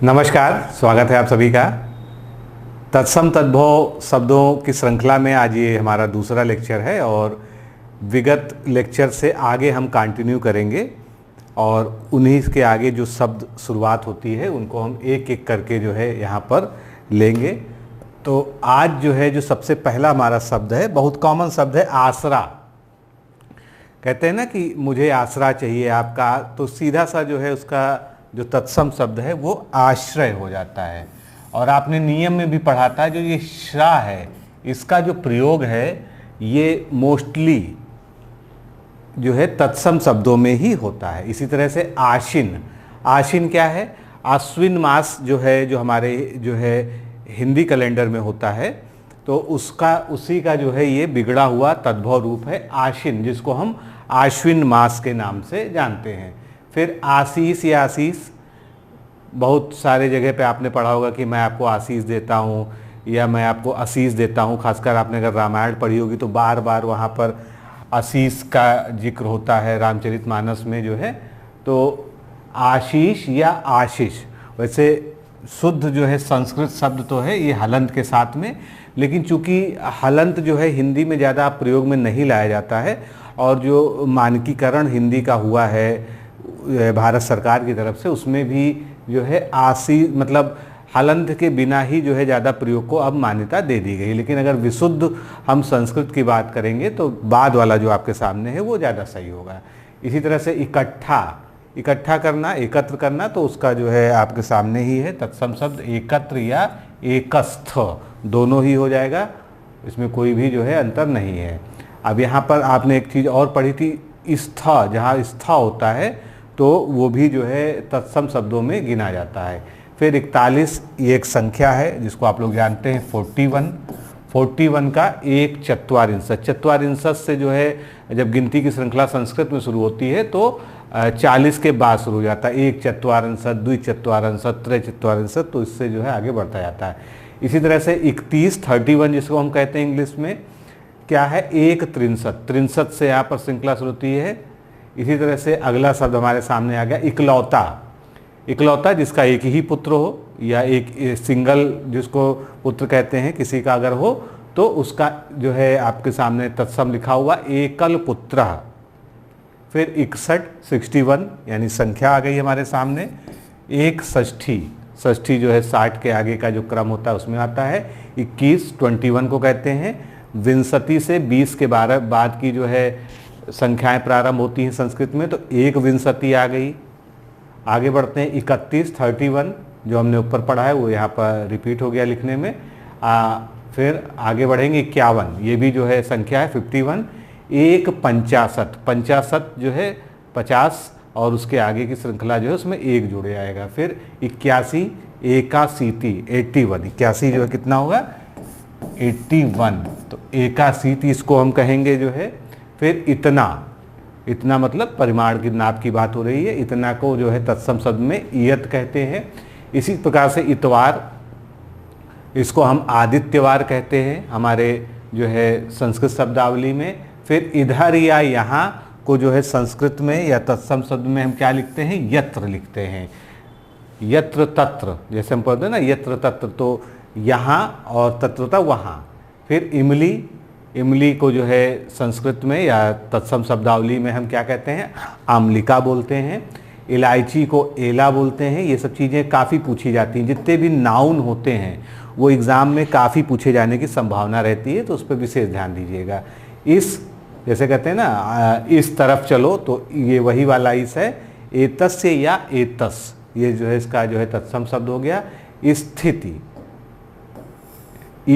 नमस्कार, स्वागत है आप सभी का तत्सम तद्भव शब्दों की श्रृंखला में। आज ये हमारा दूसरा लेक्चर है और विगत लेक्चर से आगे हम कंटिन्यू करेंगे और उन्हीं के आगे जो शब्द शुरुआत होती है उनको हम एक एक करके जो है यहाँ पर लेंगे। तो आज जो है जो सबसे पहला हमारा शब्द है, बहुत कॉमन शब्द है, आसरा। कहते हैं ना कि मुझे आसरा चाहिए आपका, तो सीधा सा जो है उसका जो तत्सम शब्द है वो आश्रय हो जाता है। और आपने नियम में भी पढ़ा था, जो ये श्रा है इसका जो प्रयोग है ये मोस्टली जो है तत्सम शब्दों में ही होता है। इसी तरह से आश्विन, आश्विन क्या है? आश्विन मास जो है, जो हमारे जो है हिंदी कैलेंडर में होता है, तो उसका उसी का जो है ये बिगड़ा हुआ तद्भव रूप है आश्विन, जिसको हम आश्विन मास के नाम से जानते हैं। फिर आशीष या आशीष, बहुत सारे जगह पे आपने पढ़ा होगा कि मैं आपको आशीष देता हूँ या मैं आपको आशीष देता हूँ। खासकर आपने अगर रामायण पढ़ी होगी तो बार बार वहाँ पर आशीष का जिक्र होता है रामचरितमानस में जो है। तो आशीष या आशीष, वैसे शुद्ध जो है संस्कृत शब्द तो है ये हलंत के साथ में, लेकिन चूंकि हलंत जो है हिंदी में ज़्यादा प्रयोग में नहीं लाया जाता है और जो मानकीकरण हिंदी का हुआ है भारत सरकार की तरफ से, उसमें भी जो है मतलब हलंत के बिना ही जो है ज़्यादा प्रयोग को अब मान्यता दे दी गई। लेकिन अगर विशुद्ध हम संस्कृत की बात करेंगे तो बाद वाला जो आपके सामने है वो ज़्यादा सही होगा। इसी तरह से इकट्ठा करना, एकत्र करना, तो उसका जो है आपके सामने ही है तत्सम शब्द एकत्र या एकस्थ, दोनों ही हो जाएगा, इसमें कोई भी जो है अंतर नहीं है। अब यहाँ पर आपने एक चीज़ और पढ़ी थी, स्था, जहाँ स्था होता है तो वो भी जो है तत्सम शब्दों में गिना जाता है। फिर 41 ये एक संख्या है जिसको आप लोग जानते हैं 41 का एक चत्वारिंशत से जो है जब गिनती की श्रृंखला संस्कृत में शुरू होती है तो 40 के बाद शुरू हो जाता है। एक चत्वारिंशत, द्वि चत्वारिंशत, त्रय चत्वारिंशत, तो इससे जो है आगे बढ़ता जाता है। इसी तरह से 31 जिसको हम कहते हैं इंग्लिश में क्या है, एक त्रिंशत से यहाँ पर श्रृंखला शुरू होती है। इसी तरह से अगला शब्द हमारे सामने आ गया इकलौता, जिसका एक ही पुत्र हो या एक सिंगल जिसको पुत्र कहते हैं किसी का अगर हो, तो उसका जो है आपके सामने तत्सम लिखा हुआ एकल पुत्र। फिर 61 यानी संख्या आ गई हमारे सामने। एक षष्ठी जो है 60 के आगे का जो क्रम होता है उसमें आता है। 21 को कहते हैं। विंशति से 20 के बाद की जो है संख्याएं प्रारंभ होती हैं संस्कृत में, तो एक विंशति आ गई। आगे बढ़ते हैं 31 जो हमने ऊपर पढ़ा है वो यहाँ पर रिपीट हो गया लिखने में। फिर आगे बढ़ेंगे 51, ये भी जो है संख्या है 51। एक 50 जो है 50 और उसके आगे की श्रृंखला जो है उसमें एक जुड़े आएगा। फिर 81 81 जो है कितना होगा 81, तो 81 इसको हम कहेंगे जो है। फिर इतना मतलब परिमाण की नाप की बात हो रही है, इतना को जो है तत्सम शब्द में इयत कहते हैं। इसी प्रकार से इतवार, इसको हम आदित्यवार कहते हैं हमारे जो है संस्कृत शब्दावली में। फिर इधर या यहाँ को जो है संस्कृत में या तत्सम शब्द में हम क्या लिखते हैं, यत्र लिखते हैं। यत्र तत्र, जैसे हम पढ़ते हैं ना यत्र तत्र, तो यहाँ और तत्र था वहाँ। फिर इमली को जो है संस्कृत में या तत्सम शब्दावली में हम क्या कहते हैं, आमलिका बोलते हैं। इलायची को एला बोलते हैं। ये सब चीज़ें काफ़ी पूछी जाती हैं। जितने भी नाउन होते हैं वो एग्ज़ाम में काफ़ी पूछे जाने की संभावना रहती है, तो उस पर विशेष ध्यान दीजिएगा। इस, जैसे कहते हैं ना इस तरफ चलो, तो ये वही वाला इस है। एतस्य या एतस, ये जो है इसका जो है तत्सम शब्द हो गया।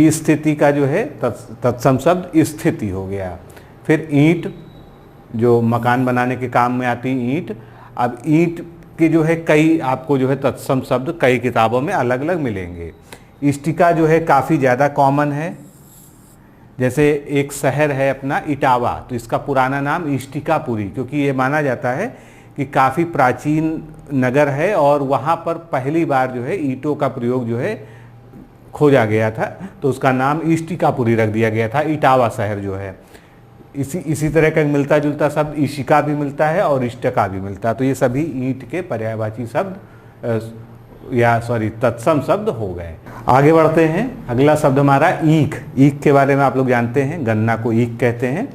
स्थिति का जो है तत्सम शब्द स्थिति हो गया। फिर ईंट, जो मकान बनाने के काम में आती ईंट। अब ईंट के जो है कई आपको जो है तत्सम शब्द कई किताबों में अलग अलग मिलेंगे। इष्टिका जो है काफ़ी ज़्यादा कॉमन है। जैसे एक शहर है अपना इटावा, तो इसका पुराना नाम इष्टिकापुरी, क्योंकि ये माना जाता है कि काफ़ी प्राचीन नगर है और वहाँ पर पहली बार जो है ईंटों का प्रयोग जो है खोजा गया था, तो उसका नाम इष्टिकापुरी रख दिया गया था, इटावा शहर जो है। इसी तरह का मिलता जुलता शब्द इशिका भी मिलता है और इष्टका भी मिलता है। तो ये सभी ईंट के पर्यायवाची शब्द या सॉरी तत्सम शब्द हो गए। आगे बढ़ते हैं। अगला शब्द हमारा ईख। ईख के बारे में आप लोग जानते हैं, गन्ना को ईख कहते हैं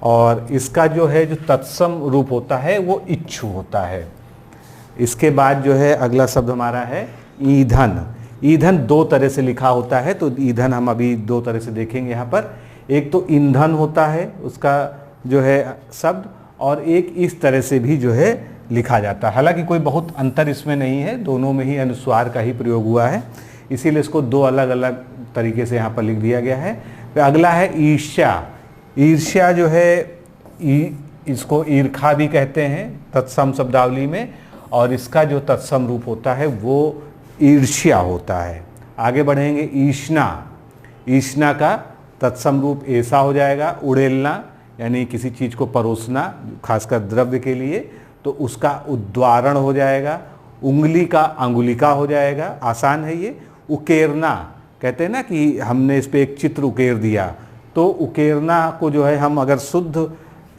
और इसका जो है जो तत्सम रूप होता है वो इच्छु होता है। इसके बाद जो है अगला शब्द हमारा है ईंधन। ईंधन दो तरह से लिखा होता है, तो ईंधन हम अभी दो तरह से देखेंगे यहाँ पर। एक तो ईंधन होता है उसका जो है शब्द, और एक इस तरह से भी जो है लिखा जाता है। हालांकि कोई बहुत अंतर इसमें नहीं है, दोनों में ही अनुस्वार का ही प्रयोग हुआ है, इसीलिए इसको दो अलग अलग तरीके से यहाँ पर लिख दिया गया है। फिर अगला है ईर्ष्या। ईर्ष्या जो है इसको ईर्खा भी कहते हैं तत्सम शब्दावली में, और इसका जो तत्सम रूप होता है वो ईर्ष्या होता है। आगे बढ़ेंगे। ईष्णा। ईष्णा का तत्सम रूप ऐसा हो जाएगा उड़ेलना, यानी किसी चीज़ को परोसना खासकर द्रव्य के लिए, तो उसका उद्वारण हो जाएगा। उंगली का अंगुलिका हो जाएगा, आसान है ये। उकेरना कहते हैं ना कि हमने इस पर एक चित्र उकेर दिया, तो उकेरना को जो है हम अगर शुद्ध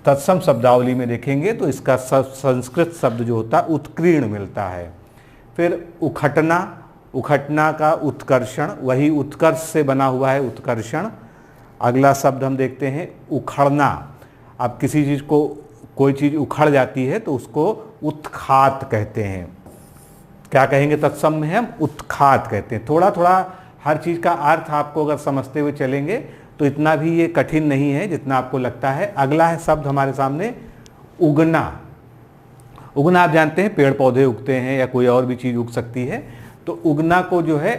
तत्सम शब्दावली में देखेंगे तो इसका संस्कृत शब्द जो होता है उत्कीर्ण मिलता है। फिर उखटना। उखटना का उत्कर्षण, वही उत्कर्ष से बना हुआ है उत्कर्षण। अगला शब्द हम देखते हैं उखड़ना। अब किसी चीज़ को कोई चीज़ उखड़ जाती है तो उसको उत्खात कहते हैं। क्या कहेंगे तत्सम में हम? उत्खात कहते हैं। थोड़ा थोड़ा हर चीज़ का अर्थ आपको अगर समझते हुए चलेंगे तो इतना भी ये कठिन नहीं है जितना आपको लगता है। अगला है शब्द हमारे सामने उगना। उगना आप जानते हैं पेड़ पौधे उगते हैं या कोई और भी चीज़ उग सकती है, तो उगना को जो है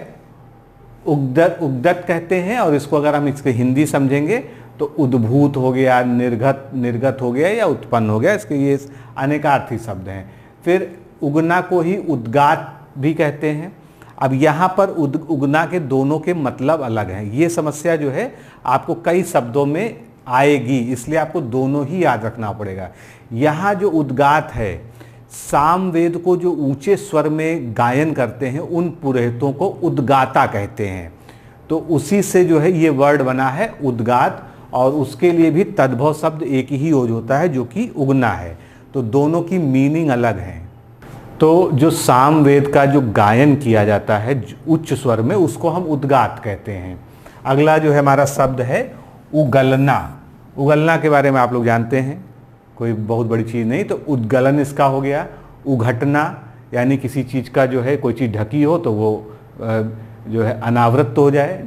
उद्गत कहते हैं, और इसको अगर हम इसके हिंदी समझेंगे तो उद्भूत हो गया, निर्गत हो गया या उत्पन्न हो गया, इसके ये अनेकार्थी शब्द हैं। फिर उगना को ही उद्गात भी कहते हैं। अब यहाँ पर उगना के दोनों के मतलब अलग हैं। ये समस्या जो है आपको कई शब्दों में आएगी, इसलिए आपको दोनों ही याद रखना पड़ेगा। यहाँ जो उद्गात है, सामवेद को जो ऊंचे स्वर में गायन करते हैं उन पुरोहितों को उद्गाता कहते हैं, तो उसी से जो है ये वर्ड बना है उद्गात, और उसके लिए भी तद्भव शब्द एक ही यूज होता है जो कि उगना है। तो दोनों की मीनिंग अलग है। तो जो सामवेद का जो गायन किया जाता है उच्च स्वर में, उसको हम उद्गात कहते हैं। अगला जो है हमारा शब्द है उगलना। उगलना के बारे में आप लोग जानते हैं, कोई बहुत बड़ी चीज़ नहीं, तो उद्गलन इसका हो गया। उघटना यानी किसी चीज़ का जो है कोई चीज़ ढकी हो तो वो जो है अनावृत हो जाए,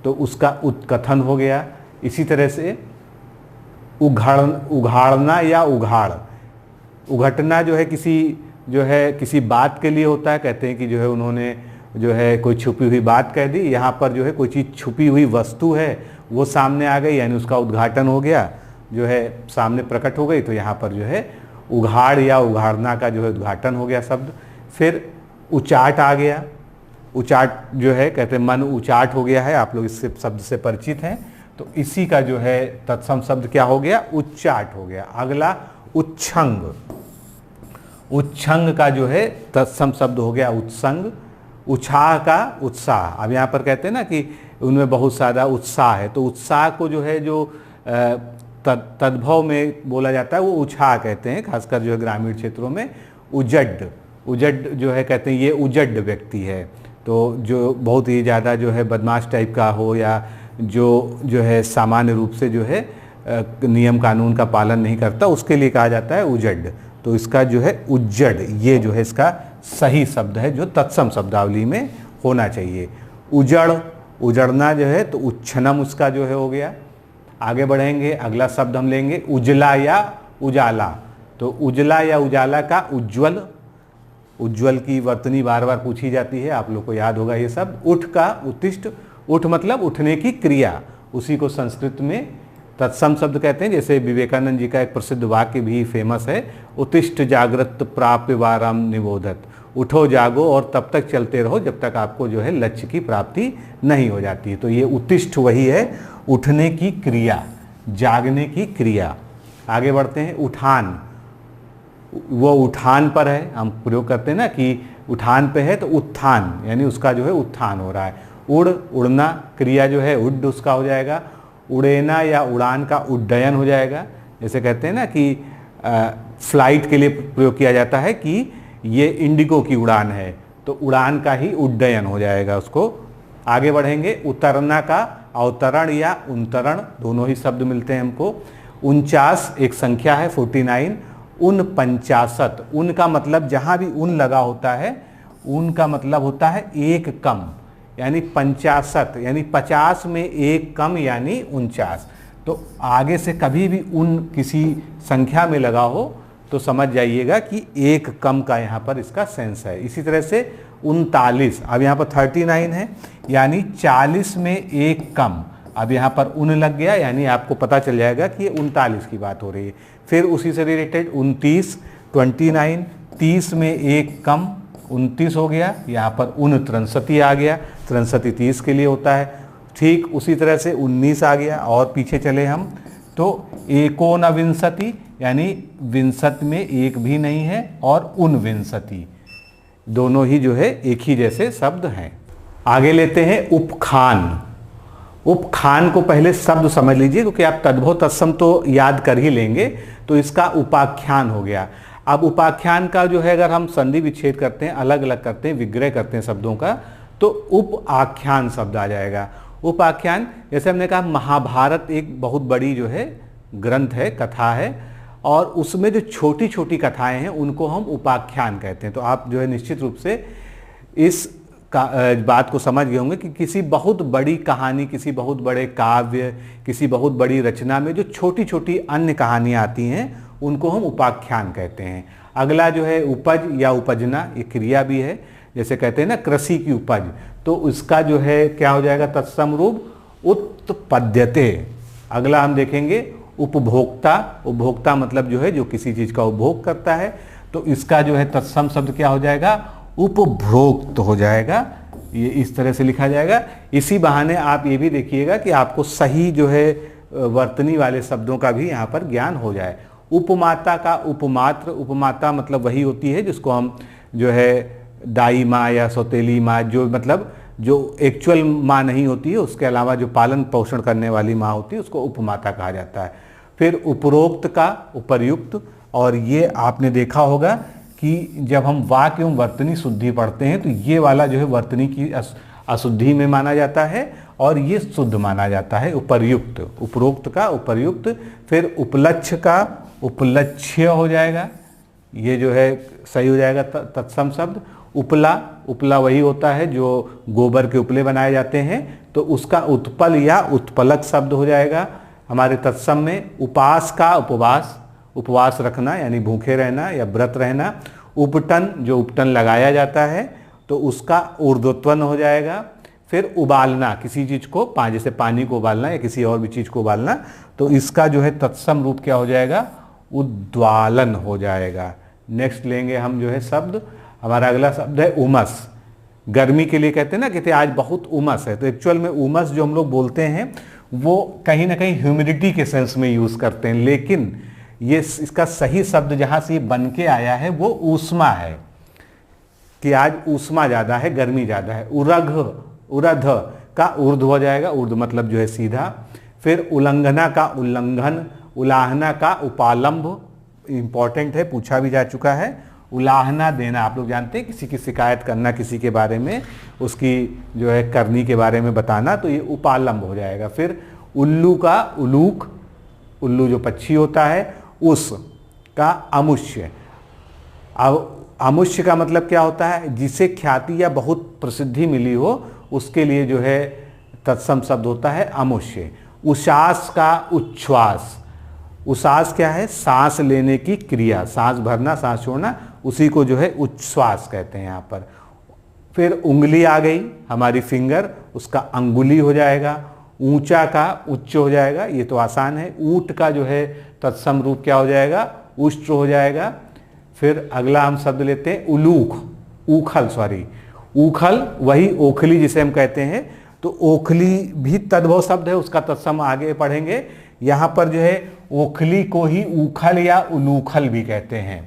तो उसका उत्कथन हो गया। इसी तरह से उघाड़ना या उघाड़। उघटना जो है किसी बात के लिए होता है, कहते हैं कि जो है उन्होंने जो है कोई छुपी हुई बात कह दी। यहाँ पर जो है कोई चीज़ छुपी हुई वस्तु है वो सामने आ गई, यानी उसका उद्घाटन हो गया, जो है सामने प्रकट हो गई, तो यहाँ पर जो है उघाड़ या उघाड़ना का जो है उद्घाटन हो गया शब्द। फिर उचाट आ गया। उचाट जो है कहते हैं मन उचाट हो गया है, आप लोग इससे शब्द से परिचित हैं, तो इसी का जो है तत्सम शब्द क्या हो गया? उच्चाट हो गया। अगला उच्छंग। उच्छंग का जो है तत्सम शब्द हो गया उत्संग। उत्साह का उत्साह। अब यहाँ पर कहते हैं ना कि उनमें बहुत सारा उत्साह है, तो उत्साह को जो है जो तद्भव में बोला जाता है वो उछाह कहते हैं, खासकर जो है ग्रामीण क्षेत्रों में। उजड। उजड जो है कहते हैं ये उजड व्यक्ति है, तो जो बहुत ही ज़्यादा जो है बदमाश टाइप का हो या जो है सामान्य रूप से जो है नियम कानून का पालन नहीं करता, उसके लिए कहा जाता है उजड। तो इसका जो है उज्जड, ये जो है इसका सही शब्द है जो तत्सम शब्दावली में होना चाहिए। उजड़। उजड़ना जो है तो उच्छनम उसका जो है हो गया। आगे बढ़ेंगे। अगला शब्द हम लेंगे उजला या उजाला। तो उजला या उजाला का उज्ज्वल। उज्ज्वल की वर्तनी बार बार पूछी जाती है, आप लोग को याद होगा ये सब। उठ का उत्तिष्ठ। उठ मतलब उठने की क्रिया, उसी को संस्कृत में तत्सम शब्द कहते हैं। जैसे विवेकानंद जी का एक प्रसिद्ध वाक्य भी फेमस है, उत्तिष्ठ जागृत प्राप्य वाराम निबोधत। उठो जागो और तब तक चलते रहो जब तक आपको जो है लक्ष्य की प्राप्ति नहीं हो जाती। तो ये उत्तिष्ठ वही है, उठने की क्रिया, जागने की क्रिया। आगे बढ़ते हैं। उठान। वो उठान पर है, हम प्रयोग करते हैं ना कि उठान पे है, तो उत्थान यानी उसका जो है उत्थान हो रहा है। उड़। उड़ना क्रिया जो है उड उसका हो जाएगा। उड़ेना या उड़ान का उड्डयन हो जाएगा। जैसे कहते हैं ना कि फ्लाइट के लिए प्रयोग किया जाता है कि ये इंडिगो की उड़ान है, तो उड़ान का ही उड्डयन हो जाएगा उसको। आगे बढ़ेंगे, उतरना का अवतरण या उन्तरण दोनों ही शब्द मिलते हैं हमको। 49 एक संख्या है 49। 49, उन का मतलब जहां भी उन लगा होता है उन का मतलब होता है एक कम, यानी 50 यानी 50 में एक कम यानी 49। तो आगे से कभी भी उन किसी संख्या में लगा हो तो समझ जाइएगा कि एक कम का यहाँ पर इसका सेंस है। इसी तरह से 39, अब यहाँ पर 39 है यानी 40 में एक कम, अब यहाँ पर उन लग गया यानी आपको पता चल जाएगा कि ये 39 की बात हो रही है। फिर उसी से रिलेटेड 29, 29, 30 में एक कम 29 हो गया, यहाँ पर 63 आ गया, 63 30 के लिए होता है। ठीक उसी तरह से 19 आ गया, और पीछे चले हम तो 59 यानी 62 में एक भी नहीं है, और 59 दोनों ही जो है एक ही जैसे शब्द हैं। आगे लेते हैं उपखान। उपखान को पहले शब्द समझ लीजिए, क्योंकि आप तद्भव तत्सम तो याद कर ही लेंगे, तो इसका उपाख्यान हो गया। अब उपाख्यान का जो है अगर हम संधि विच्छेद करते हैं, अलग अलग करते हैं, विग्रह करते हैं शब्दों का, तो उप आख्यान शब्द आ जाएगा। उपाख्यान, जैसे हमने कहा महाभारत एक बहुत बड़ी जो है ग्रंथ है, कथा है, और उसमें जो छोटी छोटी कथाएं हैं उनको हम उपाख्यान कहते हैं। तो आप जो है निश्चित रूप से इस बात को समझ गए होंगे कि किसी बहुत बड़ी कहानी, किसी बहुत बड़े काव्य, किसी बहुत बड़ी रचना में जो छोटी छोटी अन्य कहानियाँ आती हैं उनको हम उपाख्यान कहते हैं। अगला जो है उपज या उपजना, ये क्रिया भी है, जैसे कहते हैं ना कृषि की उपज, तो उसका जो है क्या हो जाएगा तत्सम रूप उत्पद्यते। अगला हम देखेंगे उपभोक्ता। उपभोक्ता मतलब जो है जो किसी चीज का उपभोग करता है, तो इसका जो है तत्सम शब्द क्या हो जाएगा उपभोक्त हो जाएगा। ये इस तरह से लिखा जाएगा। इसी बहाने आप ये भी देखिएगा कि आपको सही जो है वर्तनी वाले शब्दों का भी यहाँ पर ज्ञान हो जाए। उपमाता का उपमात्र, उपमाता मतलब वही होती है जिसको हम जो है दाई माँ या सौतेली माँ, जो मतलब जो एक्चुअल माँ नहीं होती है, उसके अलावा जो पालन पोषण करने वाली माँ होती है उसको उपमाता कहा जाता है। फिर उपरोक्त का उपर्युक्त, और ये आपने देखा होगा कि जब हम वाक्य एवं वर्तनी शुद्धि पढ़ते हैं तो ये वाला जो है वर्तनी की अशुद्धि में माना जाता है और ये शुद्ध माना जाता है उपर्युक्त। उपरोक्त का उपर्युक्त। फिर उपलक्ष्य का उपलक्ष्य हो जाएगा, ये जो है सही हो जाएगा तत्सम शब्द। उपला, उपला वही होता है जो गोबर के उपले बनाए जाते हैं, तो उसका उत्पल या उत्पलक शब्द हो जाएगा हमारे तत्सम में। उपास का उपवास, उपवास रखना यानी भूखे रहना या व्रत रहना। उपटन, जो उपटन लगाया जाता है तो उसका ऊर्ध्वत्वन हो जाएगा। फिर उबालना, किसी चीज को जैसे पानी को उबालना या किसी और भी चीज को उबालना, तो इसका जो है तत्सम रूप क्या हो जाएगा उद्वालन हो जाएगा। नेक्स्ट लेंगे हम जो है शब्द, हमारा अगला शब्द है उमस। गर्मी के लिए कहते हैं ना कि आज बहुत उमस है, तो एक्चुअल में उमस जो हम लोग बोलते हैं वो कहीं ना कहीं ह्यूमिडिटी के सेंस में यूज करते हैं, लेकिन ये इसका सही शब्द जहां से बन के आया है वो ऊष्मा है, कि आज ऊष्मा ज्यादा है, गर्मी ज्यादा है। उरघ, उरध का ऊर्ध्व हो जाएगा, ऊर्ध्व मतलब जो है सीधा। फिर उल्लंघना का उल्लंघन, उलाहना का उपालंभ, इंपॉर्टेंट है, पूछा भी जा चुका है। उलाहना देना, आप लोग जानते हैं किसी की शिकायत करना, किसी के बारे में उसकी जो है करनी के बारे में बताना, तो ये उपालंभ हो जाएगा। फिर उल्लू का उलूक, उल्लू जो पक्षी होता है, उस का अमुष्य। अब अमुष्य का मतलब क्या होता है जिसे ख्याति या बहुत प्रसिद्धि मिली हो उसके लिए जो है तत्सम शब्द होता है अमुष्य। उश्वास का उच्छ्वास, उश्वास क्या है सांस लेने की क्रिया, सांस भरना सांस छोड़ना, उसी को जो है उच्छ्वास कहते हैं यहाँ पर। फिर उंगली आ गई हमारी फिंगर, उसका अंगुली हो जाएगा। ऊंचा का उच्च हो जाएगा, ये तो आसान है। ऊंट का जो है तत्सम रूप क्या हो जाएगा उष्ट्र हो जाएगा। फिर अगला हम शब्द लेते हैं उलूख, ऊखल, सॉरी ऊखल वही ओखली जिसे हम कहते हैं, तो ओखली भी तद्भव शब्द है, उसका तत्सम आगे पढ़ेंगे। यहाँ पर जो है ओखली को ही ऊखल या उलूखल भी कहते हैं।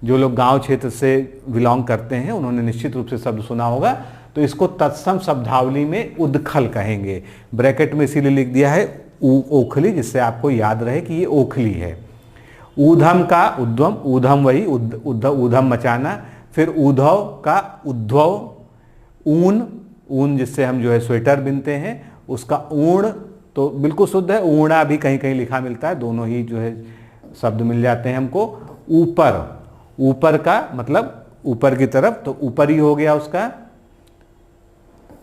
जो लोग गांव क्षेत्र से बिलोंग करते हैं उन्होंने निश्चित रूप से शब्द सुना होगा, तो इसको तत्सम शब्दावली में उदखल कहेंगे। ब्रैकेट में इसीलिए लिख दिया है ओखली, जिससे आपको याद रहे कि ये ओखली है। ऊधम का उद्यम, ऊधम वही ऊधम मचाना, फिर उधव का उद्धव, ऊन, ऊन जिससे हम जो है स्वेटर बिनते हैं उसका ऊण, तो बिल्कुल शुद्ध है। ऊणा भी कहीं कहीं लिखा मिलता है, दोनों ही जो है शब्द मिल जाते हैं हमको। ऊपर, ऊपर का मतलब ऊपर की तरफ, तो ऊपर ही हो गया उसका।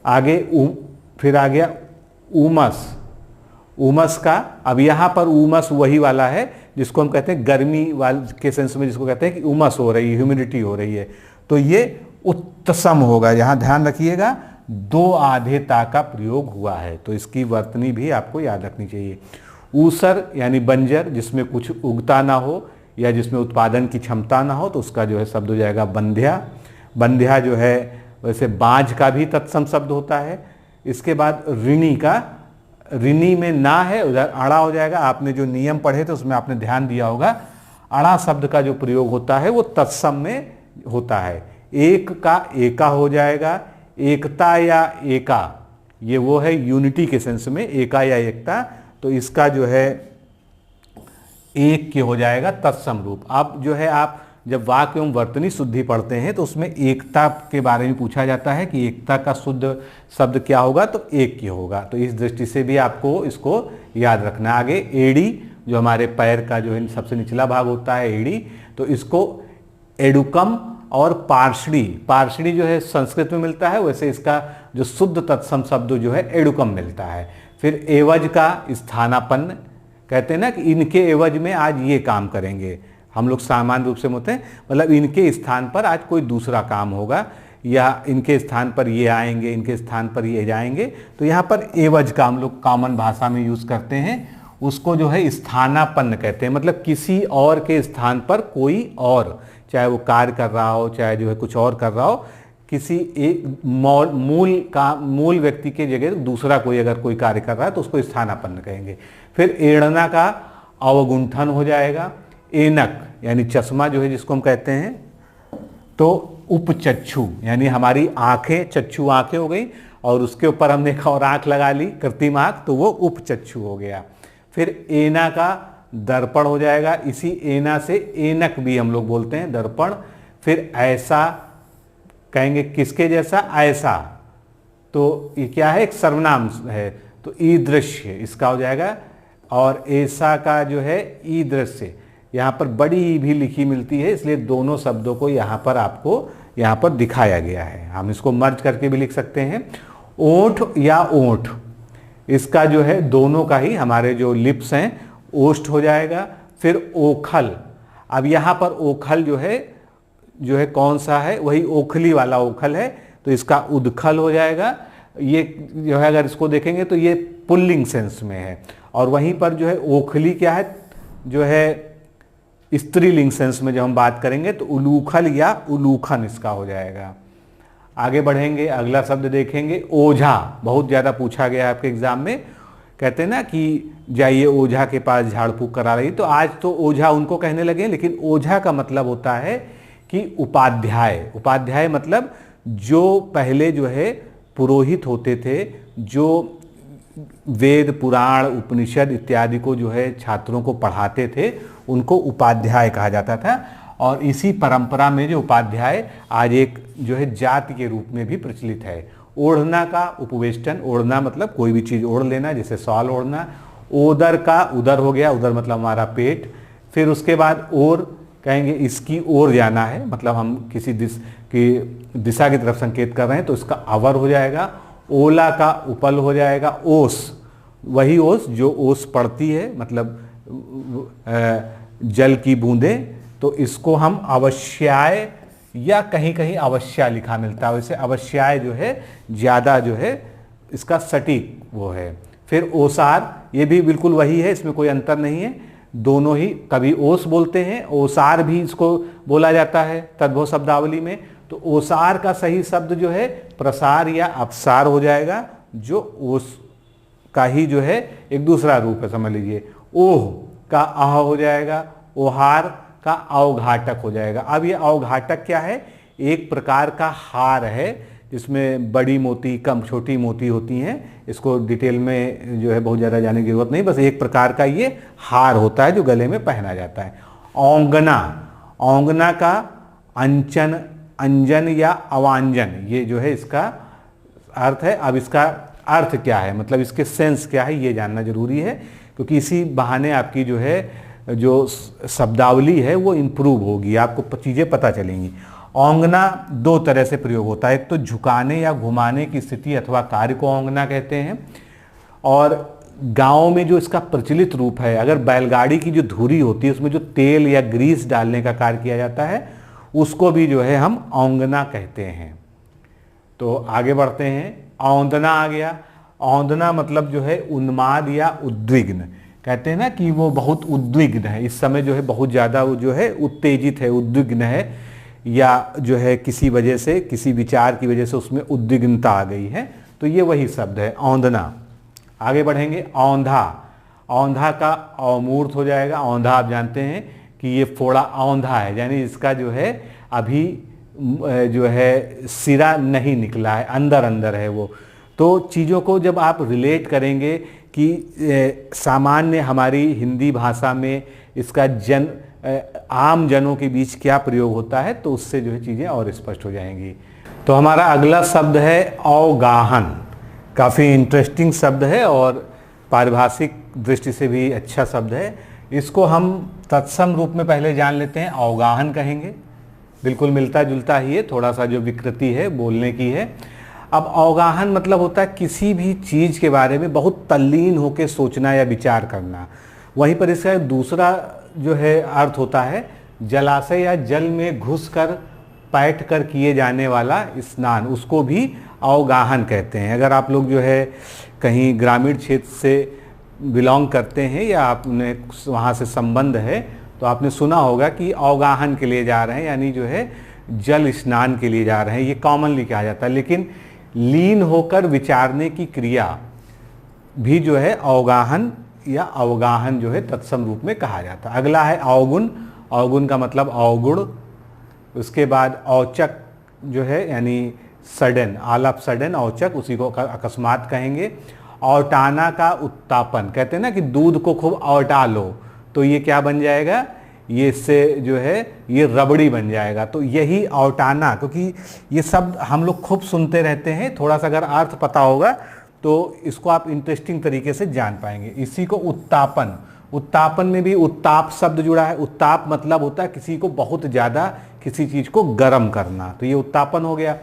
आगे फिर आ गया उमस, उमस का, अब यहाँ पर उमस वही वाला है जिसको हम कहते हैं गर्मी वाले के सेंस में, जिसको कहते हैं कि उमस हो रही है, ह्यूमिडिटी हो रही है, तो ये उत्तसम होगा। यहाँ ध्यान रखिएगा दो आधे ता का प्रयोग हुआ है, तो इसकी वर्तनी भी आपको याद रखनी चाहिए। ऊसर यानी बंजर, जिसमें कुछ उगता ना हो या जिसमें उत्पादन की क्षमता ना हो, तो उसका जो है शब्द हो जाएगा बंध्या। बंध्या जो है वैसे बाँझ का भी तत्सम शब्द होता है। इसके बाद ऋणी का, ऋणी में ना है, उधर अड़ा हो जाएगा। आपने जो नियम पढ़े थे उसमें आपने ध्यान दिया होगा, अड़ा शब्द का जो प्रयोग होता है वो तत्सम में होता है। एक का एका हो जाएगा, एकता या एका, ये वो है यूनिटी के सेंस में, एका या एकता, तो इसका जो है एक के हो जाएगा तत्सम रूप। अब जो है आप जब वाक्य एवं वर्तनी शुद्धि पढ़ते हैं तो उसमें एकता के बारे में पूछा जाता है कि एकता का शुद्ध शब्द क्या होगा, तो एक की होगा। तो इस दृष्टि से भी आपको इसको याद रखना। आगे एड़ी, जो हमारे पैर का जो है सबसे निचला भाग होता है एड़ी, तो इसको एडुकम और पार्षणी, पार्षणी जो है संस्कृत में मिलता है, वैसे इसका जो शुद्ध तत्सम शब्द जो है एडुकम मिलता है। फिर एवज का स्थानापन्न, कहते हैं ना कि इनके एवज में आज ये काम करेंगे, हम लोग सामान्य रूप से होते हैं, मतलब इनके स्थान पर आज कोई दूसरा काम होगा, या इनके स्थान पर ये आएंगे, इनके स्थान पर ये जाएंगे, तो यहाँ पर एवज का हम लोग कॉमन भाषा में यूज करते हैं, उसको जो है स्थानापन्न कहते हैं। मतलब किसी और के स्थान पर कोई और, चाहे वो कार्य कर रहा हो, चाहे जो है कुछ और कर रहा हो, किसी एक मूल व्यक्ति के जगह दूसरा कोई अगर कोई कार्य कर रहा है तो उसको स्थानापन्न कहेंगे। फिर एड़ना का अवगुंठन हो जाएगा। एनक यानी चश्मा जो है जिसको हम कहते हैं, तो उपचक्षु यानी हमारी आंखें, चक्षु आंखें हो गई और उसके ऊपर हमने एक और आंख लगा ली, कृत्रिम आंख, तो वो उपचक्षु हो गया। फिर एना का दर्पण हो जाएगा, इसी एना से एनक भी हम लोग बोलते हैं, दर्पण। फिर ऐसा कहेंगे किसके जैसा, ऐसा, तो ये क्या है, एक सर्वनाम है, तो ईदृश्य इसका हो जाएगा। और ऐसा का जो है ईदृश्य, यहाँ पर बड़ी भी लिखी मिलती है, इसलिए दोनों शब्दों को यहाँ पर आपको यहाँ पर दिखाया गया है। हम इसको मर्ज करके भी लिख सकते हैं। ओठ या ओठ, इसका जो है दोनों का ही हमारे जो लिप्स हैं ओष्ठ हो जाएगा। फिर ओखल, अब यहाँ पर ओखल जो है कौन सा है, वही ओखली वाला ओखल है, तो इसका उदखल हो जाएगा। ये जो है अगर इसको देखेंगे तो ये पुल्लिंग सेंस में है, और वहीं पर जो है ओखली क्या है, जो है स्त्रीलिंग सेंस में जब हम बात करेंगे तो उलूखल या उलूखन इसका हो जाएगा। आगे बढ़ेंगे, अगला शब्द देखेंगे ओझा, बहुत ज़्यादा पूछा गया है आपके एग्जाम में। कहते हैं ना कि जाइए ओझा के पास झाड़ फूक करा रही, तो आज तो ओझा उनको कहने लगे, लेकिन ओझा का मतलब होता है कि उपाध्याय। उपाध्याय मतलब जो पहले जो है पुरोहित होते थे, जो वेद पुराण उपनिषद इत्यादि को जो है छात्रों को पढ़ाते थे, उनको उपाध्याय कहा जाता था। और इसी परंपरा में जो उपाध्याय आज एक जो है जाति के रूप में भी प्रचलित है। ओढ़ना का उपवेष्टन, ओढ़ना मतलब कोई भी चीज़ ओढ़ लेना, जैसे शॉल ओढ़ना। ओदर का उदर हो गया, उदर मतलब हमारा पेट। फिर उसके बाद ओर कहेंगे इसकी ओर जाना है, मतलब हम किसी दिशा की तरफ संकेत कर रहे हैं, तो इसका अवर हो जाएगा। ओला का उपल हो जाएगा। ओस, वही ओस जो ओस पड़ती है, मतलब जल की बूंदें, तो इसको हम अवश्याय या कहीं कहीं अवश्या लिखा मिलता है, वैसे अवश्याय जो है ज़्यादा जो है इसका सटीक वो है। फिर ओसार, ये भी बिल्कुल वही है, इसमें कोई अंतर नहीं है, दोनों ही कभी ओस बोलते हैं, ओसार भी इसको बोला जाता है तद्भव शब्दावली में। तो ओसार का सही शब्द जो है प्रसार या अपसार हो जाएगा, जो ओस का ही जो है एक दूसरा रूप है, समझ लीजिए। ओह का आह हो जाएगा। ओहार का अवघाटक हो जाएगा। अब ये अवघाटक क्या है, एक प्रकार का हार है जिसमें बड़ी मोती कम छोटी मोती होती हैं, इसको डिटेल में जो है बहुत ज़्यादा जाने की जरूरत नहीं, बस एक प्रकार का ये हार होता है जो गले में पहना जाता है। औंगना, औंगना का अंचन अंजन या अवांजन, ये जो है इसका अर्थ है। अब इसका अर्थ क्या है, मतलब इसके सेंस क्या है, ये जानना जरूरी है, क्योंकि इसी बहाने आपकी जो है जो शब्दावली है वो इम्प्रूव होगी, आपको चीज़ें पता चलेंगी। औंगना दो तरह से प्रयोग होता है, एक तो झुकाने या घुमाने की स्थिति अथवा कार्य को औंगना कहते हैं, और गांव में जो इसका प्रचलित रूप है, अगर बैलगाड़ी की जो धुरी होती है उसमें जो तेल या ग्रीस डालने का कार्य किया जाता है उसको भी जो है हम औंगना कहते हैं। तो आगे बढ़ते हैं, औंदना आ गया। औंदना मतलब जो है उन्माद या उद्विग्न, कहते हैं ना कि वो बहुत उद्विग्न है, इस समय जो है बहुत ज़्यादा वो जो है उत्तेजित है, उद्विग्न है, या जो है किसी वजह से, किसी विचार की वजह से उसमें उद्विग्नता आ गई है, तो ये वही शब्द है औंदना। आगे बढ़ेंगे, औंधा। औंधा का अवमूर्त हो जाएगा। औंधा आप जानते हैं कि ये फोड़ा औंधा है, यानी इसका जो है अभी जो है सिरा नहीं निकला है, अंदर अंदर है वो। तो चीज़ों को जब आप रिलेट करेंगे कि सामान्य हमारी हिंदी भाषा में इसका आम जनों के बीच क्या प्रयोग होता है, तो उससे जो है चीज़ें और स्पष्ट हो जाएंगी। तो हमारा अगला शब्द है अवगाहन। काफ़ी इंटरेस्टिंग शब्द है और पारिभाषिक दृष्टि से भी अच्छा शब्द है। इसको हम तत्सम रूप में पहले जान लेते हैं, अवगाहन कहेंगे, बिल्कुल मिलता जुलता ही है, थोड़ा सा जो विकृति है बोलने की है। अब अवगाहन मतलब होता है किसी भी चीज़ के बारे में बहुत तल्लीन होकर सोचना या विचार करना। वहीं पर इसका दूसरा जो है अर्थ होता है जलाशय या जल में घुसकर बैठ कर किए जाने वाला स्नान, उसको भी अवगाहन कहते हैं। अगर आप लोग जो है कहीं ग्रामीण क्षेत्र से बिलोंग करते हैं या आपने वहाँ से संबंध है, तो आपने सुना होगा कि अवगाहन के लिए जा रहे हैं, यानी जो है जल स्नान के लिए जा रहे हैं, ये कॉमनली कहा जाता है। लेकिन लीन होकर विचारने की क्रिया भी जो है अवगाहन या अवगाहन जो है तत्सम रूप में कहा जाता है। अगला है अवगुण। अवगुण का मतलब अवगुण। उसके बाद औचक जो है यानी सडन, ऑल ऑफ सडन, औचक, उसी को अकस्मात कहेंगे। औटाना का उत्तापन, कहते हैं ना कि दूध को खूब औटा लो, तो ये क्या बन जाएगा, ये इससे जो है ये रबड़ी बन जाएगा। तो यही औटाना, क्योंकि ये शब्द हम लोग खूब सुनते रहते हैं, थोड़ा सा अगर अर्थ पता होगा तो इसको आप इंटरेस्टिंग तरीके से जान पाएंगे। इसी को उत्तापन, उत्तापन में भी उत्ताप शब्द जुड़ा है। उत्ताप मतलब होता है किसी को बहुत ज़्यादा किसी चीज़ को गर्म करना, तो ये उत्तापन हो गया।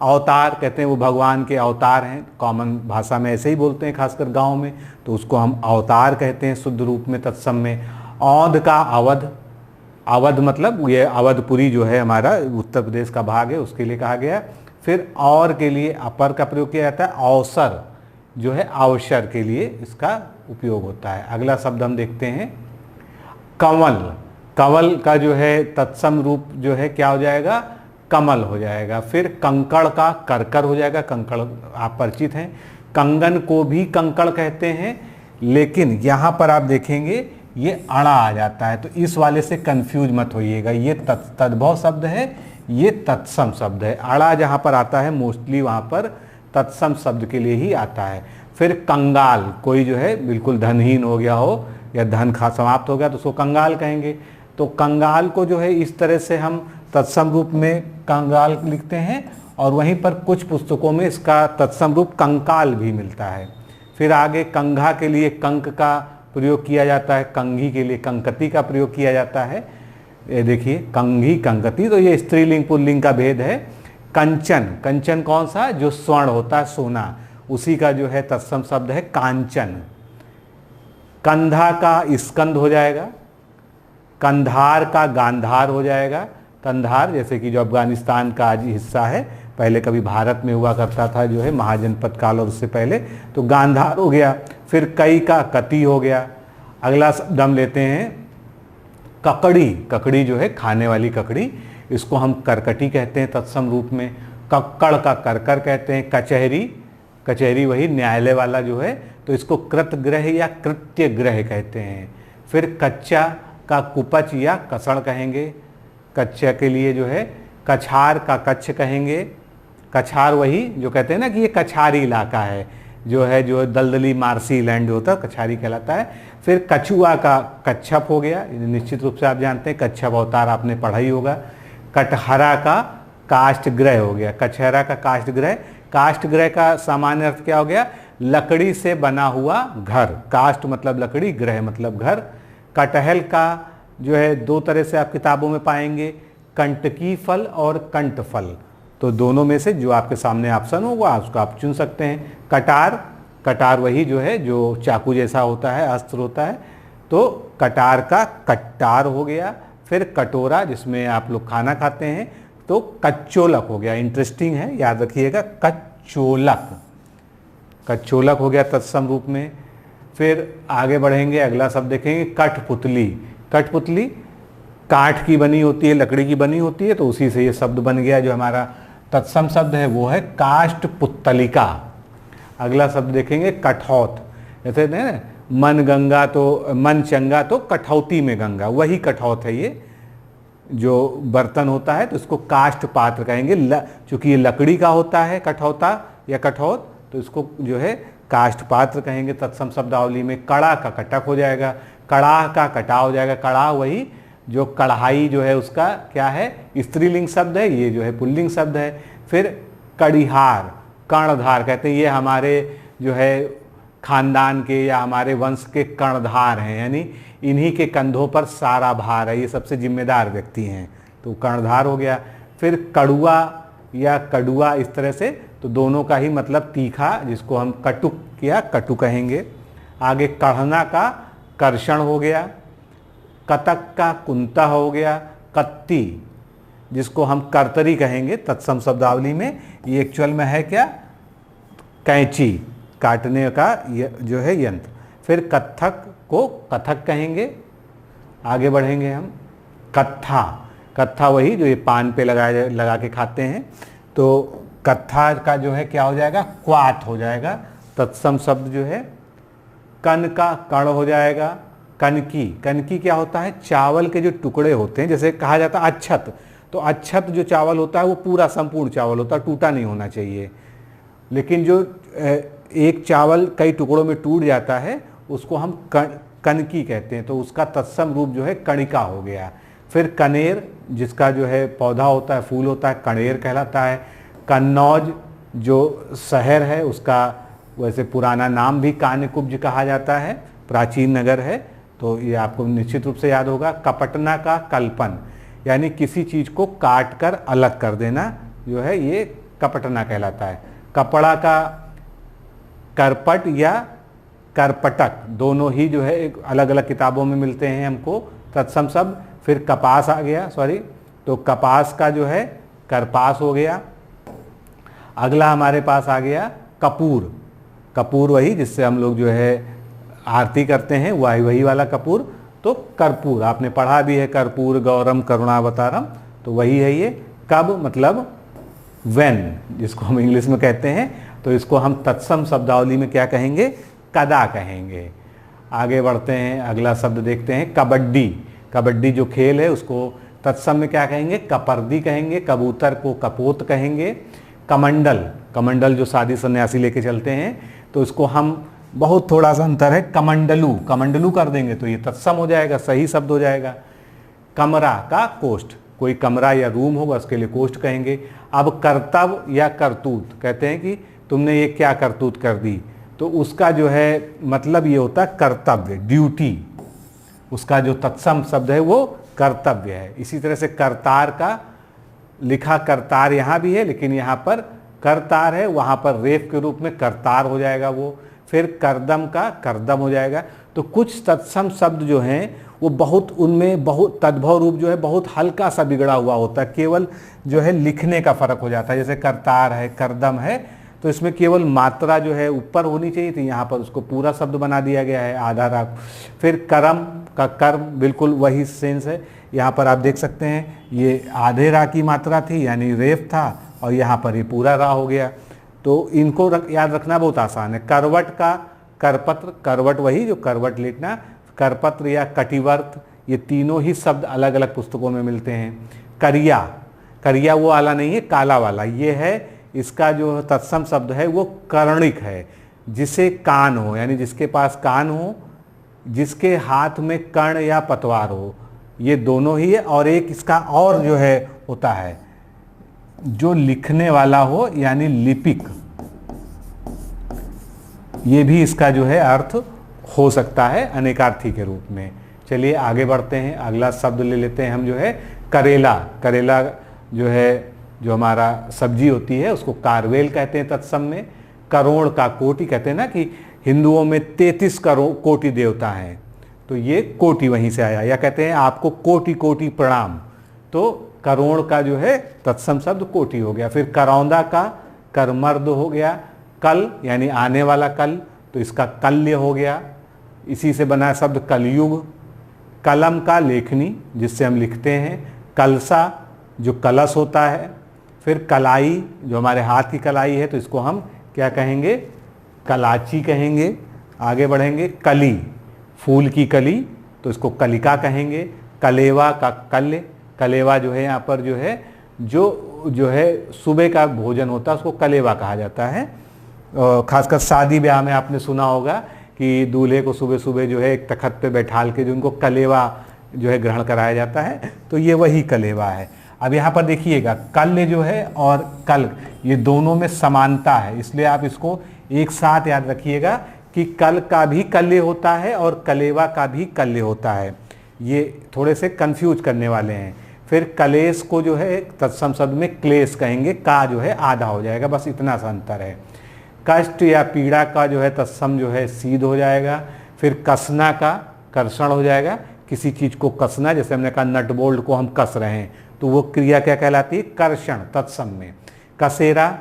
अवतार, कहते हैं वो भगवान के अवतार हैं, कॉमन भाषा में ऐसे ही बोलते हैं, खासकर गांव में, तो उसको हम अवतार कहते हैं शुद्ध रूप में तत्सम में। औंध का अवध। अवध मतलब ये अवधपुरी जो है हमारा उत्तर प्रदेश का भाग है, उसके लिए कहा गया। फिर और के लिए अपर का प्रयोग किया जाता है। अवसर जो है अवसर के लिए इसका उपयोग होता है। अगला शब्द हम देखते हैं कंवल। कंवल का जो है तत्सम रूप जो है क्या हो जाएगा, कमल हो जाएगा। फिर कंकड़ का करकर हो जाएगा, कंकड़ आप परिचित हैं। कंगन को भी कंकड़ कहते हैं, लेकिन यहाँ पर आप देखेंगे ये अड़ा आ जाता है, तो इस वाले से कंफ्यूज मत होइएगा, ये तद्भव शब्द है, ये तत्सम शब्द है। अड़ा जहाँ पर आता है मोस्टली वहाँ पर तत्सम शब्द के लिए ही आता है। फिर कंगाल, कोई जो है बिल्कुल धनहीन हो गया हो या धन समाप्त हो गया तो उसको कंगाल कहेंगे। तो कंगाल को जो है इस तरह से हम तत्सम रूप में कंगाल लिखते हैं, और वहीं पर कुछ पुस्तकों में इसका तत्सम रूप कंकाल भी मिलता है। फिर आगे कंघा के लिए कंक का प्रयोग किया जाता है, कंघी के लिए कंकती का प्रयोग किया जाता है। ये देखिए कंघी कंकती, तो ये स्त्रीलिंग पुल्लिंग का भेद है। कंचन, कंचन कौन सा, जो स्वर्ण होता है सोना, उसी का जो है तत्सम शब्द है कांचन। कंधा का स्कंद हो जाएगा। कंधार का गांधार हो जाएगा। कंधार जैसे कि जो अफगानिस्तान का आज हिस्सा है, पहले कभी भारत में हुआ करता था जो है महाजनपद काल और उससे पहले, तो गांधार हो गया। फिर कई का कती हो गया। अगला शब्द हम लेते हैं ककड़ी। ककड़ी जो है खाने वाली ककड़ी, इसको हम करकटी कहते हैं तत्सम रूप में। कक्कड़ का करकर कहते हैं। कचहरी, कचहरी वही न्यायालय वाला जो है, तो इसको कृतगृह या कृत्य गृह कहते हैं। फिर कच्चा का कुपच या कसण कहेंगे, कच्चा के लिए जो है। कछार का कच्छ कहेंगे। कछार वही जो कहते हैं ना कि ये कछारी इलाका है, जो है जो दलदली मार्सी लैंड होता है, कछारी कहलाता है। फिर कछुआ का कच्छप हो गया, निश्चित रूप से आप जानते हैं कच्छप अवतार आपने पढ़ा ही होगा। कटहरा का काष्ठगृह हो गया, कछहरा का काष्ठगृह। काष्ठगृह का सामान्य अर्थ क्या हो गया? लकड़ी से बना हुआ घर। काष्ठ मतलब लकड़ी, गृह मतलब घर। कटहल का जो है दो तरह से आप किताबों में पाएंगे, कंटकी फल और कंट फल। तो दोनों में से जो आपके सामने ऑप्शन होगा उसको आप चुन सकते हैं। कटार, कटार वही जो है जो चाकू जैसा होता है, अस्त्र होता है, तो कटार का कट्टार हो गया। फिर कटोरा जिसमें आप लोग खाना खाते हैं, तो कच्चोलक हो गया। इंटरेस्टिंग है, याद रखिएगा, कच्चोलक, कच्चोलक हो गया तत्सम रूप में। फिर आगे बढ़ेंगे, अगला शब्द देखेंगे कठपुतली। कठपुतली काठ की बनी होती है, लकड़ी की बनी होती है, तो उसी से ये शब्द बन गया। जो हमारा तत्सम शब्द है वो है काष्ठपुतलिका। अगला शब्द देखेंगे कठौत। जैसे ना मन गंगा तो मन चंगा तो कठौती में गंगा, वही कठौत है। ये जो बर्तन होता है तो इसको काष्ठ पात्र कहेंगे। चूँकि ये लकड़ी का होता है कठौता या कठौत, तो इसको जो है काष्ठ पात्र कहेंगे तत्सम शब्दावली में। कड़ा का कटक हो जाएगा, कड़ाह का कटा हो जाएगा। कड़ाह वही जो कढ़ाई जो है उसका क्या है? स्त्रीलिंग शब्द है, ये जो है पुल्लिंग शब्द है। फिर कड़िहार, कर्णधार कहते हैं, ये हमारे जो है खानदान के या हमारे वंश के कर्णधार हैं, यानी इन्हीं के कंधों पर सारा भार है, ये सबसे जिम्मेदार व्यक्ति हैं, तो कर्णधार हो गया। फिर कड़ुआ या कड़ुआ, इस तरह से, तो दोनों का ही मतलब तीखा, जिसको हम कटुक या कटु कहेंगे। आगे कढ़ना का कर्षण हो गया। कतक का कुंता हो गया। कत्ती जिसको हम करतरी कहेंगे तत्सम शब्दावली में, ये एक्चुअल में है क्या? कैंची, काटने का जो है यंत्र। फिर कत्थक को कथक कहेंगे। आगे बढ़ेंगे हम, कत्था, कत्था वही जो ये पान पे लगा के खाते हैं, तो कत्था का जो है क्या हो जाएगा? क्वाथ हो जाएगा। तत्सम शब्द जो है कन का कण हो जाएगा। कनकी, कनकी क्या होता है? चावल के जो टुकड़े होते हैं, जैसे कहा जाता है अच्छत, तो अच्छत जो चावल होता है वो पूरा संपूर्ण चावल होता है, टूटा नहीं होना चाहिए। लेकिन जो एक चावल कई टुकड़ों में टूट जाता है उसको हम कनकी कहते हैं, तो उसका तत्सम रूप जो है कणिका हो गया। फिर कनेर जिसका जो है पौधा होता है, फूल होता है, कनेर कहलाता है। कन्नौज जो शहर है उसका वैसे पुराना नाम भी कान्यकुब्ज कहा जाता है, प्राचीन नगर है, तो ये आपको निश्चित रूप से याद होगा। कपटना का कल्पन, यानी किसी चीज़ को काट कर अलग कर देना जो है ये कपटना कहलाता है। कपड़ा का करपट या करपटक, दोनों ही जो है एक अलग अलग किताबों में मिलते हैं हमको तत्सम शब्द। फिर कपास आ गया, तो कपास का जो है करपास हो गया। अगला हमारे पास आ गया कपूर। कपूर वही जिससे हम लोग जो है आरती करते हैं, वही वाला कपूर, तो कर्पूर आपने पढ़ा भी है, कर्पूर गौरम करुणावतारम, तो वही है ये। कब मतलब व्हेन, जिसको हम इंग्लिश में कहते हैं, तो इसको हम तत्सम शब्दावली में क्या कहेंगे? कदा कहेंगे। आगे बढ़ते हैं, अगला शब्द देखते हैं कबड्डी। कबड्डी जो खेल है उसको तत्सम में क्या कहेंगे? कपर्दी कहेंगे। कबूतर को कपोत कहेंगे। कमंडल, कमंडल जो शादी सन्यासी लेके चलते हैं, तो इसको हम बहुत थोड़ा सा अंतर है, कमंडलू, कमंडलू कर देंगे तो ये तत्सम हो जाएगा, सही शब्द हो जाएगा। कमरा का कोष्ठ, कोई कमरा या रूम होगा उसके लिए कोष्ठ कहेंगे। अब कर्तव्य या करतूत, कहते हैं कि तुमने ये क्या करतूत कर दी, तो उसका जो है मतलब ये होता है कर्तव्य, ड्यूटी, उसका जो तत्सम शब्द है वो कर्तव्य है। इसी तरह से करतार का लिखा करतार यहाँ भी है, लेकिन यहाँ पर करतार है, वहाँ पर रेफ के रूप में करतार हो जाएगा वो। फिर करदम का करदम हो जाएगा। तो कुछ तत्सम शब्द जो हैं वो बहुत, उनमें बहुत तद्भव रूप जो है बहुत हल्का सा बिगड़ा हुआ होता है, केवल जो है लिखने का फर्क हो जाता है। जैसे करतार है, करदम है, तो इसमें केवल मात्रा जो है ऊपर होनी चाहिए थी, यहाँ पर उसको पूरा शब्द बना दिया गया है, आधा राग। फिर करम का कर्म, बिल्कुल वही सेंस है। यहाँ पर आप देख सकते हैं ये आधे रा की मात्रा थी, यानी रेफ था, और यहाँ पर ये पूरा रा हो गया। तो इनको याद रखना बहुत आसान है। करवट का करपत्र, करवट वही जो करवट लिखना, करपत्र या कटिवर्त, ये तीनों ही शब्द अलग अलग पुस्तकों में मिलते हैं। करिया, करिया वो वाला नहीं है, काला वाला, ये है इसका जो तत्सम शब्द है वो कर्णिक है, जिसे कान हो, यानी जिसके पास कान हो, जिसके हाथ में कर्ण या पतवार हो, ये दोनों ही है। और एक इसका और जो है होता है जो लिखने वाला हो यानी लिपिक, ये भी इसका जो है अर्थ हो सकता है अनेकार्थी के रूप में। चलिए आगे बढ़ते हैं, अगला शब्द ले लेते हैं हम जो है करेला। करेला जो है, जो हमारा सब्जी होती है उसको कारवेल कहते हैं तत्सम में। करोड़ का कोटि कहते हैं ना कि हिंदुओं में 33 करोड़ कोटि देवता हैं, तो ये कोटि वहीं से आया। या कहते हैं आपको कोटि कोटि प्रणाम, तो करोड़ का जो है तत्सम शब्द कोटि हो गया। फिर करौंदा का करमर्द हो गया। कल यानी आने वाला कल, तो इसका कल्य हो गया। इसी से बना शब्द कलयुग। कलम का लेखनी, जिससे हम लिखते हैं। कलसा जो कलश होता है। फिर कलाई जो हमारे हाथ की कलाई है, तो इसको हम क्या कहेंगे, कलाची कहेंगे। आगे बढ़ेंगे, कली फूल की कली, तो इसको कलिका कहेंगे। कलेवा का कल्य, कलेवा जो है यहाँ पर जो है सुबह का भोजन होता है उसको कलेवा कहा जाता है। खासकर शादी ब्याह में आपने सुना होगा कि दूल्हे को सुबह सुबह जो है एक तखत पे बैठाल के जो उनको कलेवा जो है ग्रहण कराया जाता है, तो ये वही कलेवा है। अब यहाँ पर देखिएगा कल्य जो है और कल, ये दोनों में समानता है, इसलिए आप इसको एक साथ याद रखिएगा कि कल का भी कल्य होता है और कलेवा का भी कल्य होता है। ये थोड़े से कंफ्यूज करने वाले हैं। फिर कलेश को जो है तत्सम शब्द में क्लेश कहेंगे, का जो है आधा हो जाएगा, बस इतना सा अंतर है। कष्ट या पीड़ा का जो है तत्सम जो है सीध हो जाएगा। फिर कसना का कर्षण हो जाएगा, किसी चीज़ को कसना, जैसे हमने कहा नट बोल्ट को हम कस रहे हैं, तो वो क्रिया क्या कहलाती है, कर्षण तत्सम में। कसेरा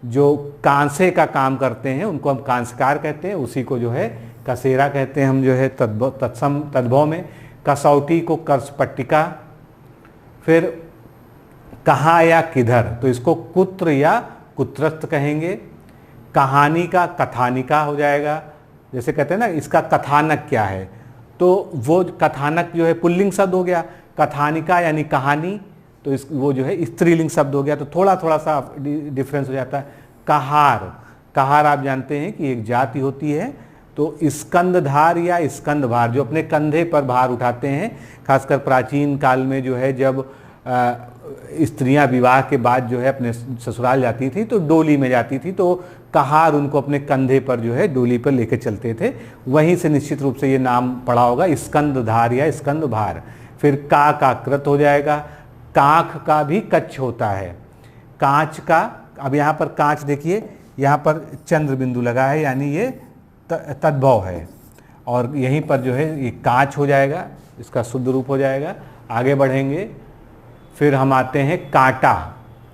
जो कांसे का काम करते हैं उनको हम कांसकार कहते हैं, उसी को जो है कसेरा कहते हैं हम जो है तत्सम तद्भव में। कसौटी को कर्षपट्टिका। फिर कहाँ या किधर, तो इसको कुत्र या कुत्रस्थ कहेंगे। कहानी का कथानिका हो जाएगा, जैसे कहते हैं ना इसका कथानक क्या है, तो वो कथानक जो है पुल्लिंग शब्द हो गया। कथानिका यानी कहानी, तो वो जो है स्त्रीलिंग शब्द हो गया, तो थोड़ा थोड़ा सा डिफरेंस हो जाता है। कहार, कहार आप जानते हैं कि एक जाति होती है, तो स्कंदधार या स्कंदभार जो अपने कंधे पर भार उठाते हैं, खासकर प्राचीन काल में जो है जब स्त्रियां विवाह के बाद जो है अपने ससुराल जाती थी तो डोली में जाती थी, तो कहार उनको अपने कंधे पर जो है डोली पर लेके चलते थे, वहीं से निश्चित रूप से ये नाम पड़ा होगा स्कंदधार या स्कंदभार। फिर का कृत हो जाएगा। कांख का भी कच्छ होता है। कांच का, अब यहाँ पर कांच देखिए, यहाँ पर चंद्र बिंदु लगा है, यानी ये तद्भव है, और यहीं पर जो है ये कांच हो जाएगा, इसका शुद्ध रूप हो जाएगा। आगे बढ़ेंगे, फिर हम आते हैं कांटा।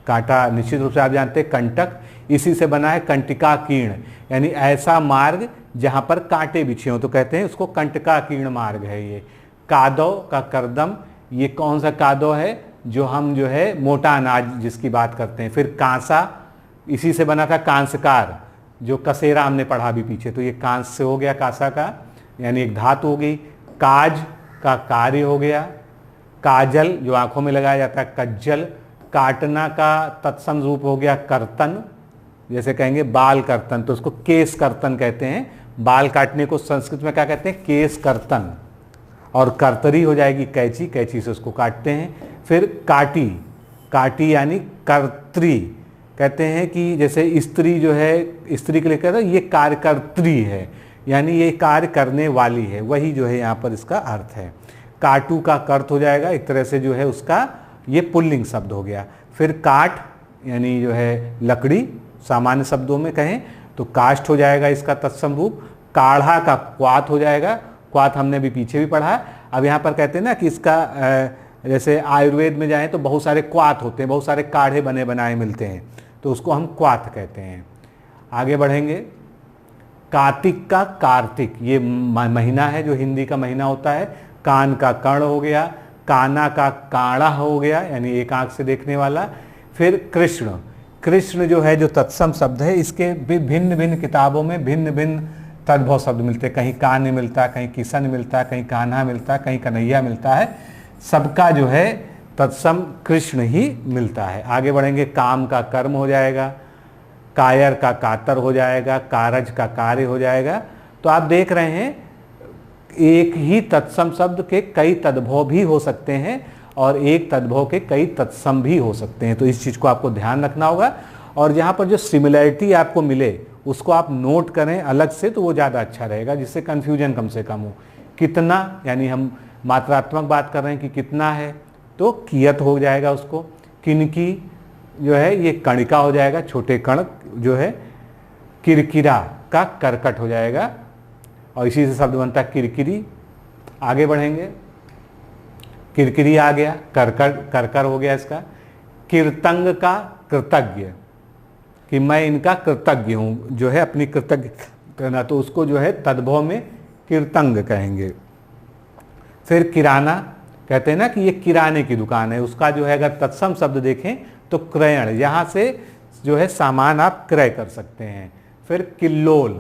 कांटा निश्चित रूप से आप जानते हैं कंटक, इसी से बना है कंटिका कीर्ण, यानी ऐसा मार्ग जहाँ पर कांटे बिछे हों, तो कहते हैं उसको कंटका कीर्ण मार्ग है ये। कादो का करदम, ये कौन सा कादो है, जो हम जो है मोटा अनाज जिसकी बात करते हैं। फिर कांसा, इसी से बना था कांसकार, जो कसेरा हमने पढ़ा भी पीछे, तो ये कांस से हो गया कांसा का, यानी एक धातु हो गई। काज का कार्य हो गया। काजल जो आंखों में लगाया जाता है कज्जल। काटना का तत्सम रूप हो गया कर्तन, जैसे कहेंगे बाल कर्तन, तो उसको केस कर्तन कहते हैं। बाल काटने को संस्कृत में क्या कहते हैं, केस कर्तन। और कर्तरी हो जाएगी कैंची, कैंची से उसको काटते हैं। फिर काटी, काटी यानी कर्त्री, कहते हैं कि जैसे स्त्री जो है, स्त्री के लिए कहते हैं ये कार्यकर्त्री है, यानी ये कार्य करने वाली है, वही जो है यहाँ पर इसका अर्थ है। काटू का कर्त हो जाएगा, एक तरह से जो है उसका ये पुल्लिंग शब्द हो गया। फिर काठ यानी जो है लकड़ी, सामान्य शब्दों में कहें तो काष्ठ हो जाएगा इसका तत्सम रूप। काढ़ा का क्वाथ हो जाएगा, क्वाथ हमने भी पीछे भी पढ़ा। अब यहाँ पर कहते हैं ना कि इसका जैसे आयुर्वेद में जाएं तो बहुत सारे क्वाथ होते हैं, बहुत सारे काढ़े बने बनाए मिलते हैं, तो उसको हम क्वाथ कहते हैं। आगे बढ़ेंगे, कार्तिक का कार्तिक, ये महीना है जो हिंदी का महीना होता है। कान का कर्ण हो गया। काना का काड़ा हो गया, यानी एक आंख से देखने वाला। फिर कृष्ण, कृष्ण जो है जो तत्सम शब्द है, इसके भी भिन्न भिन्न किताबों में भिन्न भिन्न तद्भव शब्द मिलते हैं। कहीं कान्य मिलता है, कहीं किशन मिलता है, कहीं कान्हा मिलता है, कहीं कन्हैया मिलता है, सबका जो है तत्सम कृष्ण ही मिलता है। आगे बढ़ेंगे, काम का कर्म हो जाएगा। कायर का कातर हो जाएगा। कारज का कार्य हो जाएगा। तो आप देख रहे हैं एक ही तत्सम शब्द के कई तद्भव भी हो सकते हैं, और एक तद्भव के कई तत्सम भी हो सकते हैं। तो इस चीज़ को आपको ध्यान रखना होगा, और जहाँ पर जो सिमिलैरिटी आपको मिले उसको आप नोट करें अलग से, तो वो ज़्यादा अच्छा रहेगा, जिससे कन्फ्यूजन कम से कम हो। कितना, यानी हम मात्रात्मक बात कर रहे हैं कि कितना है, तो कियत हो जाएगा उसको। किनकी जो है ये कणिका हो जाएगा, छोटे कण जो है। किरकिरा का करकट हो जाएगा, और इसी से शब्द बनता है किरकिरी। आगे बढ़ेंगे, किरकिरी आ गया, करकट करकर हो गया इसका। कीर्तंग का कृतज्ञ, कि मैं इनका कृतज्ञ हूँ, जो है अपनी कृतज्ञ करना, तो उसको जो है तद्भव में कीर्तंग कहेंगे। फिर किराना, कहते हैं ना कि ये किराने की दुकान है, उसका जो है अगर तत्सम शब्द देखें तो क्रयण, यहाँ से जो है सामान आप क्रय कर सकते हैं। फिर किल्लोल,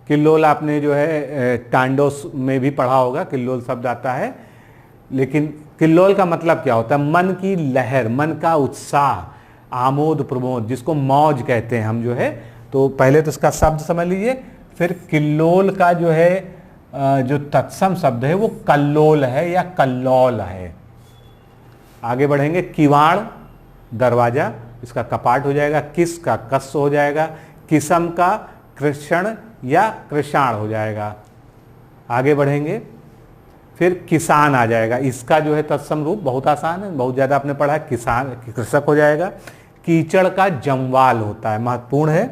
किल्लोल आपने जो है टांडो में भी पढ़ा होगा, किल्लोल शब्द आता है। लेकिन किल्लोल का मतलब क्या होता है? मन की लहर, मन का उत्साह, आमोद प्रमोद, जिसको मौज कहते हैं हम जो है। तो पहले तो इसका शब्द समझ लीजिए, फिर किल्लोल का जो है जो तत्सम शब्द है वो कल्लोल है या कल्लौल है। आगे बढ़ेंगे, किवाड़ दरवाजा, इसका कपाट हो जाएगा। किस का कस हो जाएगा। किसम का कृषण या कृषाण हो जाएगा। आगे बढ़ेंगे, फिर किसान आ जाएगा, इसका जो है तत्सम रूप बहुत आसान है, बहुत ज़्यादा आपने पढ़ा है, किसान कृषक हो जाएगा। कीचड़ का जमवाल होता है, महत्वपूर्ण है,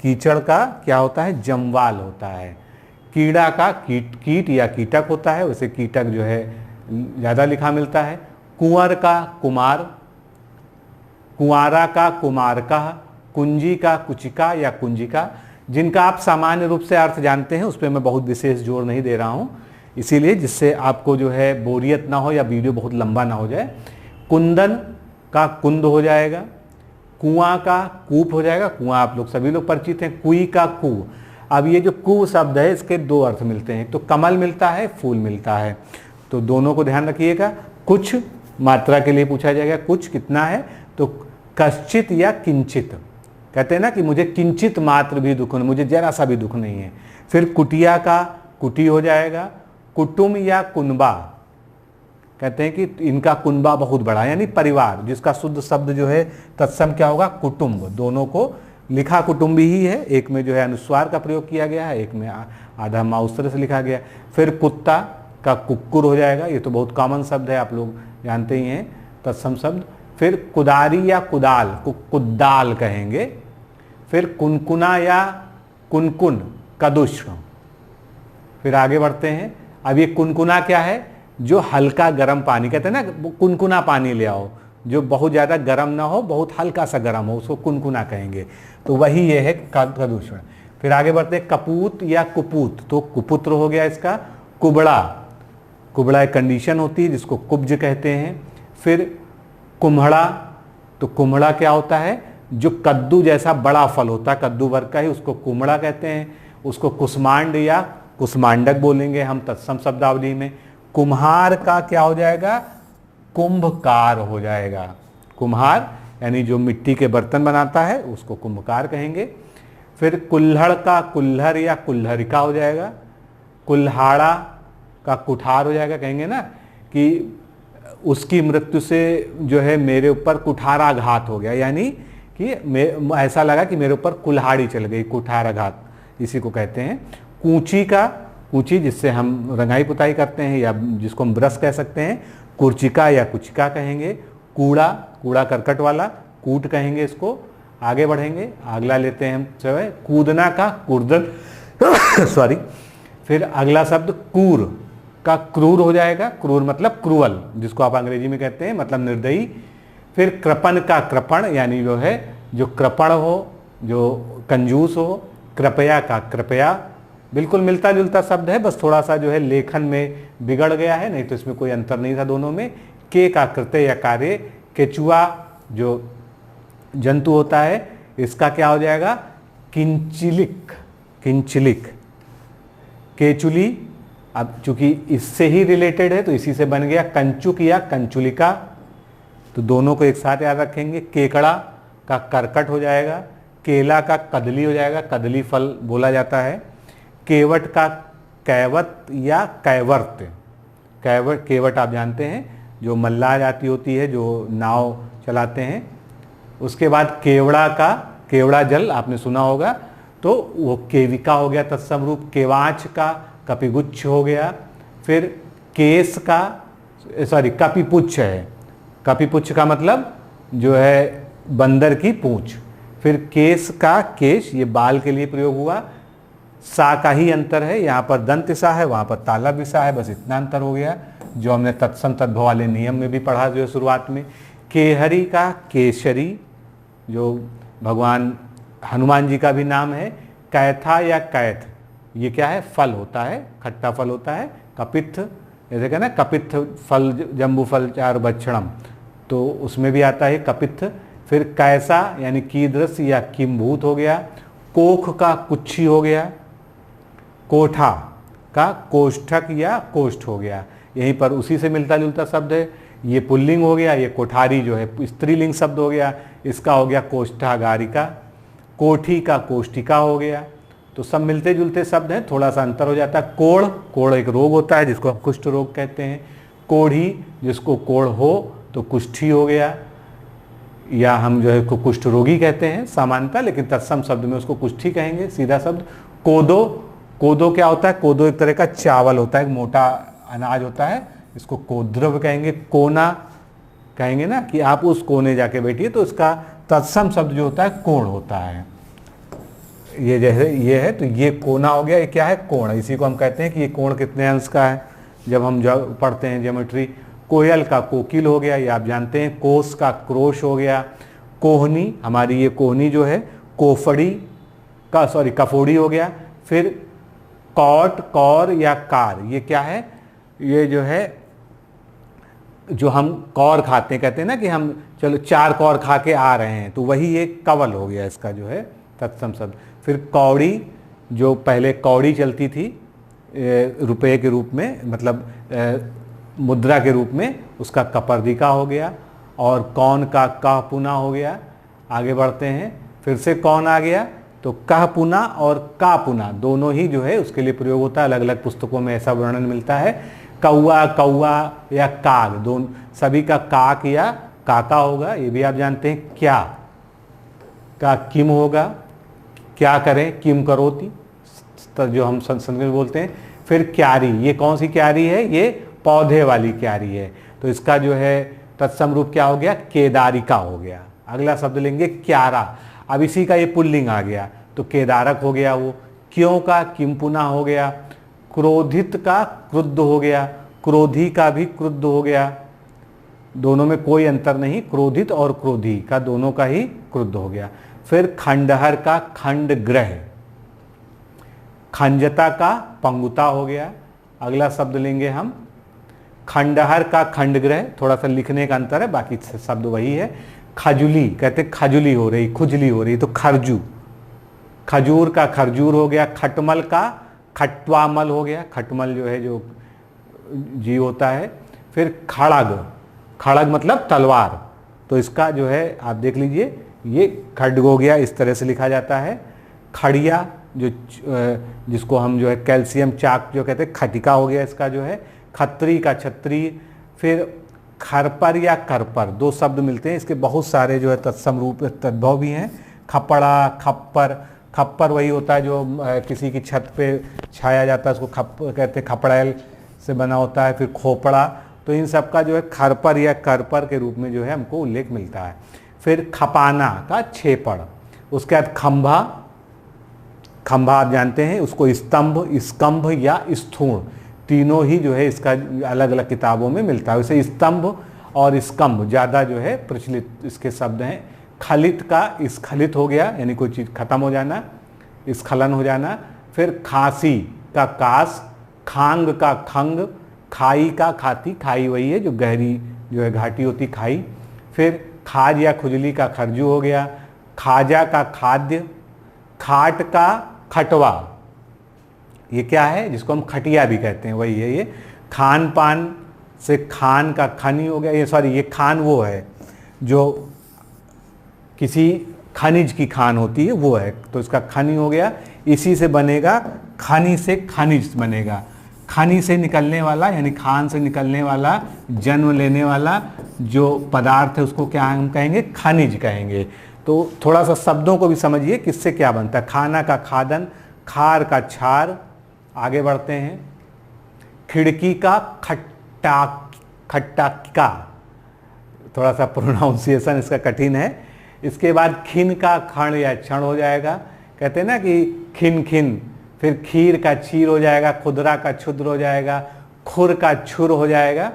कीचड़ का क्या होता है? जमवाल होता है। कीड़ा का कीट या कीटक होता है, वैसे कीटक जो है ज़्यादा लिखा मिलता है। कुंवर का कुमार, कुंवारा का कुमारका, कुंजी का कुचिका या कुंजिका, जिनका आप सामान्य रूप से अर्थ जानते हैं, उस पर मैं बहुत विशेष जोर नहीं दे रहा हूँ, इसीलिए जिससे आपको जो है बोरियत ना हो या वीडियो बहुत लंबा ना हो जाए। कुंदन का कुंद हो जाएगा। कुआं का कूप हो जाएगा, कुआं आप लोग सभी लोग परिचित हैं। कुई का कू, अब ये जो कू शब्द है इसके दो अर्थ मिलते हैं, तो कमल मिलता है, फूल मिलता है, तो दोनों को ध्यान रखिएगा। कुछ मात्रा के लिए पूछा जाएगा, कुछ कितना है, तो कश्चित या किंचित, कहते हैं ना कि मुझे किंचित मात्र भी दुख नहीं, मुझे जरा सा भी दुख नहीं है। फिर कुटिया का कुटी हो जाएगा। कुटुम या कुनबा, कहते हैं कि इनका कुनबा बहुत बड़ा, यानी परिवार, जिसका शुद्ध शब्द जो है तत्सम क्या होगा? कुटुंब। दोनों को लिखा कुटुंबी ही है, एक में जो है अनुस्वार का प्रयोग किया गया है, एक में आधा माउस्तर से लिखा गया। फिर कुत्ता का कुक्कुर हो जाएगा, ये तो बहुत कॉमन शब्द है, आप लोग जानते ही हैं तत्सम शब्द। फिर कुदारी या कुदाल, कुदाल कहेंगे। फिर कुनकुना या कुनकुन, कदुष्ण। फिर आगे बढ़ते हैं, अब ये कुनकुना क्या है? जो हल्का गर्म पानी, कहते हैं ना कुनकुना पानी ले आओ, जो बहुत ज़्यादा गर्म ना हो, बहुत हल्का सा गर्म हो, उसको कुनकुना कहेंगे, तो वही ये है कदूषण। फिर आगे बढ़ते हैं, कपूत या कुपूत, तो कुपुत्र हो गया इसका। कुबड़ा, कुबड़ा एक कंडीशन होती है जिसको कुब्ज कहते हैं। फिर कुम्हड़ा, तो कुम्हड़ा क्या होता है? जो कद्दू जैसा बड़ा फल होता है, कद्दू वर्ग का ही, उसको कुम्हड़ा कहते हैं। उसको कुष्मांड या कुष्मांडक बोलेंगे हम तत्सम शब्दावली में। कुम्हार का क्या हो जाएगा? कुंभकार हो जाएगा। कुम्हार यानी जो मिट्टी के बर्तन बनाता है उसको कुंभकार कहेंगे। फिर कुल्हड़ का कुल्हर या कुल्हरिका हो जाएगा। कुल्हाड़ा का कुठार हो जाएगा, कहेंगे ना कि उसकी मृत्यु से जो है मेरे ऊपर कुठाराघात हो गया, यानी कि ऐसा लगा कि मेरे ऊपर कुल्हाड़ी चल गई, कुठाराघात इसी को कहते हैं। कूची का, कूची जिससे हम रंगाई पुताई करते हैं या जिसको हम ब्रश कह सकते हैं, कुर्चिका या कुचिका कहेंगे। कूड़ा, कूड़ा करकट वाला, कूट कहेंगे इसको। आगे बढ़ेंगे, अगला लेते हैं हम जो है कूदना का कुर्दन सॉरी। फिर अगला शब्द कूर का क्रूर हो जाएगा, क्रूर मतलब क्रूअल, जिसको आप अंग्रेजी में कहते हैं मतलब निर्दयी। फिर कृपण का कृपण, यानी जो है जो कृपण हो, जो कंजूस हो। कृपया का कृपया, बिल्कुल मिलता जुलता शब्द है, बस थोड़ा सा जो है लेखन में बिगड़ गया है, नहीं तो इसमें कोई अंतर नहीं था दोनों में। के का कृत्य या कार्य। केचुआ जो जंतु होता है, इसका क्या हो जाएगा? किंचिलिक, किंचिलिक। केचुली, अब चूंकि इससे ही रिलेटेड है तो इसी से बन गया कंचुक या कंचुलिका, तो दोनों को एक साथ याद रखेंगे। केकड़ा का करकट हो जाएगा। केला का कदली हो जाएगा, कदली फल बोला जाता है। केवट का कैवत या कैवर्त, कैवट, केवट आप जानते हैं जो मल्लाह जाति होती है, जो नाव चलाते हैं। उसके बाद केवड़ा का, केवड़ा जल आपने सुना होगा, तो वो केविका हो गया तत्सम रूप। केवांच का कपिगुच्छ हो गया। फिर केस का, सॉरी कपिपुच्छ है, कपिपुच्छ का मतलब जो है बंदर की पूंछ। फिर केस का केश, ये बाल के लिए प्रयोग हुआ। सा का ही अंतर है, यहाँ पर दंत सा है, वहाँ पर तालव्य भी सा है, बस इतना अंतर हो गया जो हमने तत्सम तद्भव वाले नियम में भी पढ़ा जो है शुरुआत में। केहरी का केसरी, जो भगवान हनुमान जी का भी नाम है। कैथा या कैथ, ये क्या है, फल होता है, खट्टा फल होता है। कपित्थ, जैसे कहना कपित्थ फल, जम्बू फल चार भक्षणम, तो उसमें भी आता है कपित्थ। फिर कैसा यानी कीदृश या किमभूत हो गया। कोख का कुच्छी हो गया। कोठा का कोष्ठक या कोष्ठ हो गया, यहीं पर उसी से मिलता जुलता शब्द है। ये पुल्लिंग हो गया, ये कोठारी जो है स्त्रीलिंग शब्द हो गया, इसका हो गया कोष्ठागारिका। कोठी का कोष्ठिका हो गया। तो सब मिलते जुलते शब्द हैं, थोड़ा सा अंतर हो जाता है। कोढ़, कोढ़ एक रोग होता है जिसको हम कुष्ठ रोग कहते हैं। कोढ़ी, जिसको कोढ़ हो तो कुष्ठी हो गया, या हम जो है कुष्ठ रोगी कहते हैं सामान्यतः, लेकिन तत्सम शब्द में उसको कुष्ठी कहेंगे, सीधा शब्द। कोदो, कोदो क्या होता है, कोदो एक तरह का चावल होता है, एक मोटा अनाज होता है, इसको कोद्रव कहेंगे। कोना कहेंगे ना कि आप उस कोने जाके बैठिए, तो इसका तत्सम शब्द जो होता है कोण होता है। ये जैसे ये है तो ये कोना हो गया, ये क्या है, कोण। इसी को हम कहते हैं कि ये कोण कितने अंश का है जब हम पढ़ते हैं ज्योमेट्री। कोयल का कोकिल हो गया, ये आप जानते हैं। कोस का क्रोश हो गया। कोहनी, हमारी ये कोहनी जो है, कोफड़ी का, सॉरी कफोड़ी हो गया। फिर कौट, कौर या कार, ये क्या है, ये जो है जो हम कौर खाते हैं, कहते हैं ना कि हम चलो 4 कौर खा के आ रहे हैं, तो वही एक कवल हो गया इसका जो है तत्सम शब्द। फिर कौड़ी, जो पहले कौड़ी चलती थी रुपए के रूप में, मतलब मुद्रा के रूप में, उसका कपर्दिका हो गया। और कौन का कह पुना हो गया। आगे बढ़ते हैं, फिर से कौन आ गया, तो कह पुना और का पुना दोनों ही जो है उसके लिए प्रयोग होता है। अलग अलग पुस्तकों में ऐसा वर्णन मिलता है। कौआ, कौआ या काग, दोनों सभी का काक या काका होगा, ये भी आप जानते हैं। क्या का किम होगा, क्या करें, किम करोती, जो हम संस्कृत में बोलते हैं। फिर क्यारी, ये कौन सी क्यारी है, ये पौधे वाली क्यारी है, तो इसका जो है तत्सम रूप क्या हो गया, केदारिका हो गया। अगला शब्द लेंगे क्यारा, अब इसी का ये पुल्लिंग आ गया, तो केदारक हो गया वो। क्यों का किमपुना हो गया। क्रोधित का क्रुद्ध हो गया। क्रोधी का भी क्रुद्ध हो गया, दोनों में कोई अंतर नहीं, क्रोधित और क्रोधी का दोनों का ही क्रुद्ध हो गया। फिर खंडहर का खंड ग्रह। खंजता का पंगुता हो गया। अगला शब्द लेंगे हम खंडहर का खंडग्रह, थोड़ा सा लिखने का अंतर है, बाकी शब्द वही है। खजुली, कहते खजुली हो रही, खुजली हो रही, तो खरजू। खजूर का खरजूर हो गया। खटमल का खटवामल हो गया, खटमल जो है जो जीव होता है। फिर खड़ग, खड़ग मतलब तलवार, तो इसका जो है आप देख लीजिए, ये खड्ग हो गया, इस तरह से लिखा जाता है। खड़िया, जो जिसको हम जो है कैल्शियम चाक जो कहते हैं, खटिका हो गया इसका जो है। खत्री का छत्री। फिर खरपर या करपर, दो शब्द मिलते हैं, इसके बहुत सारे जो है तत्सम रूप तद्भव भी हैं। खपड़ा, खप्पर, खप्पर वही होता है जो किसी की छत पे छाया जाता है, उसको कहते हैं, खपड़ैल से बना होता है। फिर खोपड़ा, तो इन सब का जो है खरपर या करपर के रूप में जो है हमको उल्लेख मिलता है। फिर खपाना का छेपड़। उसके बाद खंभा, खंभा आप जानते हैं, उसको स्तंभ, स्कंभ या स्थूण, तीनों ही जो है इसका अलग अलग किताबों में मिलता है। वैसे स्तंभ और स्कंभ ज़्यादा जो है प्रचलित इसके शब्द हैं। खलित का स्खलित हो गया, यानी कोई चीज़ खत्म हो जाना, स्खलन हो जाना। फिर खांसी का कास। खांग का खंग। खाई का खाती, खाई वही है जो गहरी जो है घाटी होती, खाई। फिर खाज या खुजली का खरजू हो गया। खाजा का खाद्य। खाट का खटवा, ये क्या है, जिसको हम खटिया भी कहते हैं, वही है ये। खान पान से खान का खनी हो गया, ये सॉरी ये खान वो है जो किसी खनिज की खान होती है, वो है, तो इसका खनी हो गया। इसी से बनेगा, खनी से खनिज बनेगा। खनी से निकलने वाला यानी खान से निकलने वाला, जन्म लेने वाला जो पदार्थ है उसको क्या हम कहेंगे? खनिज कहेंगे। तो थोड़ा सा शब्दों को भी समझिए किससे क्या बनता है। खाना का खादन, खार का छार। आगे बढ़ते हैं। खिड़की का खट्टाका, थोड़ा सा प्रोनाउंसिएशन इसका कठिन है। इसके बाद खिन का खण या क्षण हो जाएगा, कहते हैं ना कि खिन खिन। फिर खीर का चीर हो जाएगा, खुदरा का क्षुद्र हो जाएगा, खुर का छुर हो जाएगा।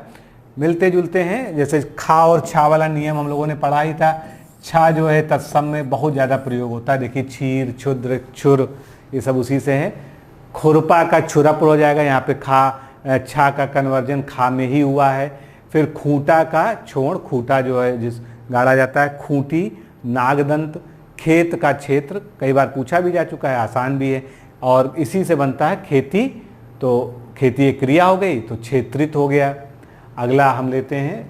मिलते जुलते हैं, जैसे खा और छा वाला नियम हम लोगों ने पढ़ा ही था। छा जो है तत्सम में बहुत ज़्यादा प्रयोग होता है, देखिए छीर, क्षुद्र, छुर, ये सब उसी से है। खुरपा का छुरप हो जाएगा, यहाँ पे खा छा का कन्वर्जन खा में ही हुआ है। फिर खूंटा का छोड़, खूंटा जो है जिस गाड़ा जाता है, खूंटी, नागदंत। खेत का क्षेत्र, कई बार पूछा भी जा चुका है, आसान भी है, और इसी से बनता है खेती। तो खेती एक क्रिया हो गई तो क्षेत्रित हो गया। अगला हम लेते हैं,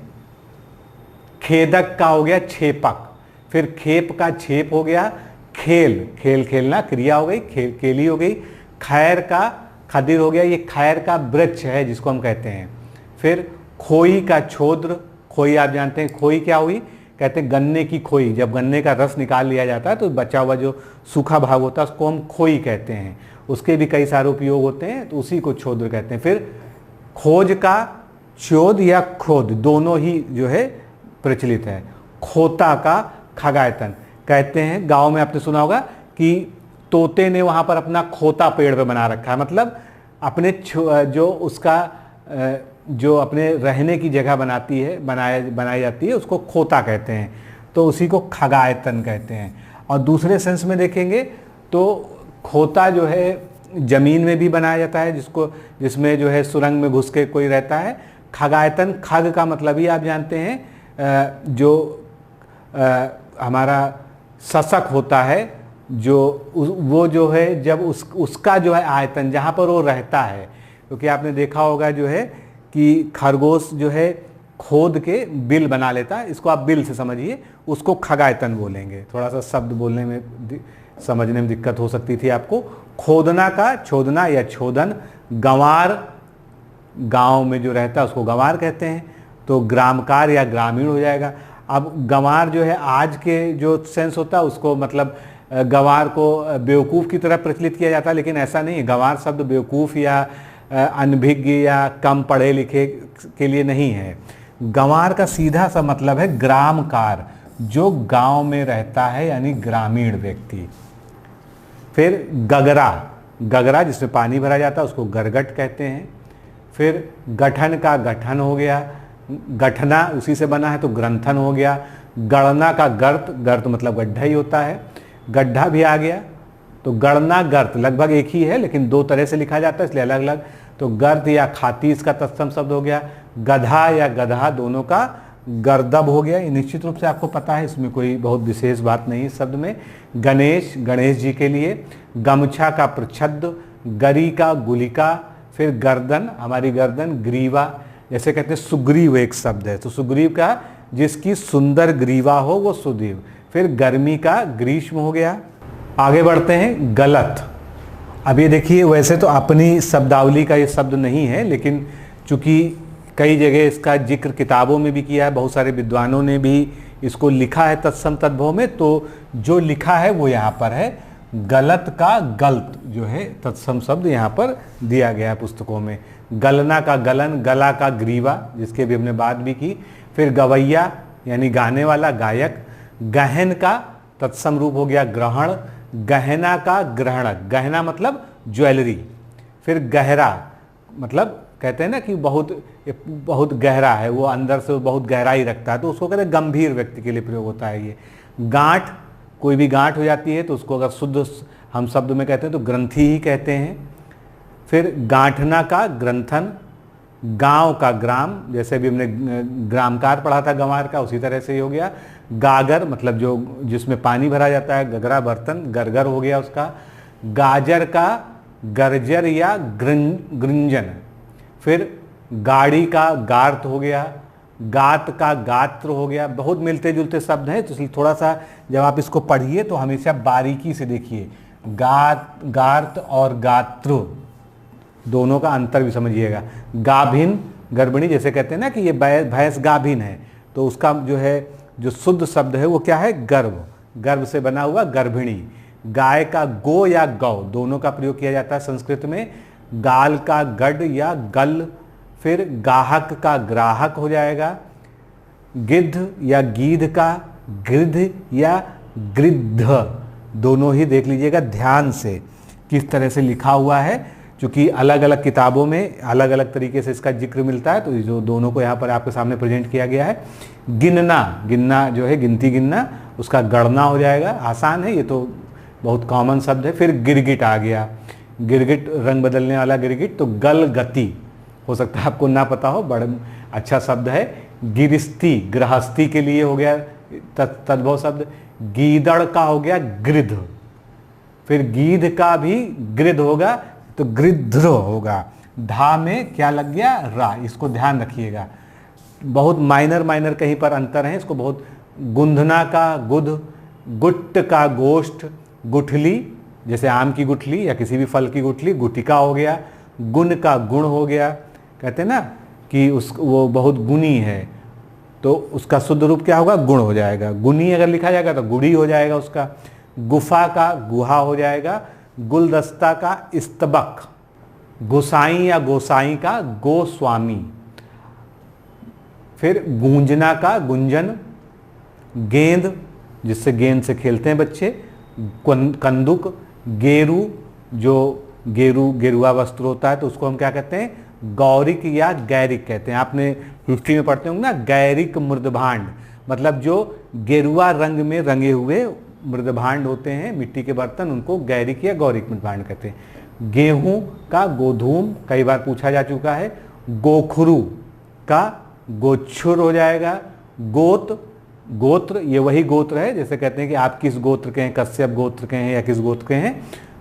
खेदक का हो गया छेपक। फिर खेप का छेप हो गया खेल, खेल खेलना क्रिया हो गई, खेली हो गई। खैर का खदिर हो गया, ये खैर का वृक्ष है जिसको हम कहते हैं। फिर खोई का छोद्र, खोई आप जानते हैं खोई क्या हुई, कहते हैं गन्ने की खोई। जब गन्ने का रस निकाल लिया जाता है तो बचा हुआ जो सूखा भाग होता है उसको हम खोई कहते हैं। उसके भी कई सारे उपयोग होते हैं, तो उसी को छोद्र कहते हैं। फिर खोज का चोद या खोद, दोनों ही जो है प्रचलित है। खोता का खगायतन, कहते हैं गांव में आपने सुना होगा कि तोते ने वहां पर अपना खोता पेड़ पे बना रखा है, मतलब अपने जो उसका जो अपने रहने की जगह बनाई जाती है उसको खोता कहते हैं। तो उसी को खगायतन कहते हैं। और दूसरे सेंस में देखेंगे तो खोता जो है जमीन में भी बनाया जाता है, जिसमें जो है सुरंग में घुस के कोई रहता है। खगायतन, खग का मतलब ही आप जानते हैं जो हमारा शशक होता है, जो वो जो है जब उसका जो है आयतन जहाँ पर वो रहता है, क्योंकि आपने देखा होगा जो है कि खरगोश जो है खोद के बिल बना लेता है, इसको आप बिल से समझिए, उसको खगायतन बोलेंगे। थोड़ा सा शब्द बोलने में समझने में दिक्कत हो सकती थी आपको। खोदना का छोदना या छोदन। गंवार, गांव में जो रहता है उसको गंवार कहते हैं, तो ग्रामकार या ग्रामीण हो जाएगा। अब गंवार जो है आज के जो सेंस होता है उसको मतलब गंवार को बेवकूफ़ की तरह प्रचलित किया जाता है, लेकिन ऐसा नहीं है। गंवार शब्द बेवकूफ़ या अनभिज्ञ या कम पढ़े लिखे के लिए नहीं है। गंवार का सीधा सा मतलब है ग्रामकार, जो गांव में रहता है यानी ग्रामीण व्यक्ति। फिर गगरा, गगरा जिसमें पानी भरा जाता है उसको गरगट कहते हैं। फिर गठन का गठन हो गया, गठना उसी से बना है तो ग्रंथन हो गया। गणना का गर्त, गर्त मतलब गड्ढा ही होता है, गड्ढा भी आ गया। तो गणना गर्त लगभग एक ही है लेकिन दो तरह से लिखा जाता है इसलिए अलग अलग। तो गर्त या खाती इसका तत्सम शब्द हो गया। गधा या गधा दोनों का गर्दब हो गया। ये निश्चित रूप से आपको पता है, इसमें कोई बहुत विशेष बात नहीं है शब्द में। गणेश, गणेश जी के लिए। गमछा का प्रच्छद, गरी का गुलिका। फिर गर्दन, हमारी गर्दन, ग्रीवा, जैसे कहते हैं सुग्रीव एक शब्द है, तो सुग्रीव का जिसकी सुंदर ग्रीवा हो वो सुग्रीव। फिर गर्मी का ग्रीष्म हो गया। आगे बढ़ते हैं, गलत। अब ये देखिए, वैसे तो अपनी शब्दावली का ये शब्द नहीं है, लेकिन चूंकि कई जगह इसका जिक्र किताबों में भी किया है, बहुत सारे विद्वानों ने भी इसको लिखा है तत्सम तद्भव में, तो जो लिखा है वो यहाँ पर है। गलत का गलत जो है तत्सम शब्द यहाँ पर दिया गया है पुस्तकों में। गलना का गलन, गला का ग्रीवा, जिसके भी हमने बात भी की। फिर गवैया यानी गाने वाला, गायक। गहन का तत्सम रूप हो गया ग्रहण। गहना का ग्रहणक, गहना मतलब ज्वेलरी। फिर गहरा मतलब कहते हैं ना कि बहुत गहरा है, वो अंदर से बहुत गहराई रखता है, तो उसको कहते हैं गंभीर व्यक्ति के लिए प्रयोग होता है ये। गांठ, कोई भी गांठ हो जाती है तो उसको अगर शुद्ध हम शब्द में कहते हैं तो ग्रंथि ही कहते हैं। फिर गांठना का ग्रंथन। गांव का ग्राम, जैसे भी हमने ग्रामकार पढ़ा था गंवार का, उसी तरह से ही हो गया। गागर मतलब जो जिसमें पानी भरा जाता है, गगरा बर्तन, गरगर हो गया उसका। गाजर का गर्जर या गृंजन। फिर गाड़ी का गार्त हो गया। गात का गात्र हो गया। बहुत मिलते जुलते शब्द हैं, तो इसलिए थोड़ा सा जब आप इसको पढ़िए तो हमेशा बारीकी से देखिए। गात, गार्त और गात्र दोनों का अंतर भी समझिएगा। गाभिन गर्भिणी, जैसे कहते हैं ना कि ये भैंस गाभिन है, तो उसका जो है जो शुद्ध शब्द है वो क्या है, गर्भ, गर्भ से बना हुआ गर्भिणी। गाय का गो या गौ दोनों का प्रयोग किया जाता है संस्कृत में। गाल का गड या गल, फिर गाहक का ग्राहक हो जाएगा। गिद्ध या गीध का गिद्ध या गृद्ध, दोनों ही देख लीजिएगा ध्यान से किस तरह से लिखा हुआ है, क्योंकि अलग अलग किताबों में अलग अलग तरीके से इसका जिक्र मिलता है, तो जो दोनों को यहाँ पर आपके सामने प्रेजेंट किया गया है। गिनना, गिनना जो है गिनती गिनना, उसका गणना हो जाएगा, आसान है, ये तो बहुत कॉमन शब्द है। फिर गिरगिट आ गया, गिरगिट रंग बदलने वाला गिरगिट, तो गल गति, हो सकता है आपको ना पता हो, बड़ा अच्छा शब्द है। गिरस्ती, गृहस्थी के लिए हो गया तद्भव शब्द। गीदड़ का हो गया गृध, फिर गीध का भी गृध होगा तो गृध्र होगा। धा में क्या लग गया, रा, इसको ध्यान रखिएगा, बहुत माइनर कहीं पर अंतर है, इसको बहुत। गुंधना का गुध, गुट्ट का गोष्ठ, गुठली जैसे आम की गुठली या किसी भी फल की गुठली, गुटिका हो गया। गुण का गुण हो गया, कहते हैं ना कि वो बहुत गुणी है, तो उसका शुद्ध रूप क्या होगा, गुण हो जाएगा। गुणी अगर लिखा जाएगा तो गुड़ी हो जाएगा उसका। गुफा का गुहा हो जाएगा। गुलदस्ता का इस्तबक। गोसाई या गोसाई का गोस्वामी। फिर गूंजना का गुंजन। गेंद, जिससे गेंद से खेलते हैं बच्चे। कंदुक। गेरू, जो गेरुआ वस्त्र होता है तो उसको हम क्या कहते हैं, गौरिक या गैरिक कहते हैं। आपने हिस्ट्री में पढ़ते होंगे ना, गैरिक मृदभांड, मतलब जो गेरुआ रंग में रंगे हुए मृदभांड होते हैं, मिट्टी के बर्तन, उनको गैरिक या गौरिक मृदभांड कहते हैं। गेहूं का गोधूम, कई बार पूछा जा चुका है। गोखरू का गोच्छुर हो जाएगा। गोत्र, ये वही गोत्र है, जैसे कहते हैं कि आप किस गोत्र के हैं, कश्यप गोत्र के हैं या किस गोत्र के हैं,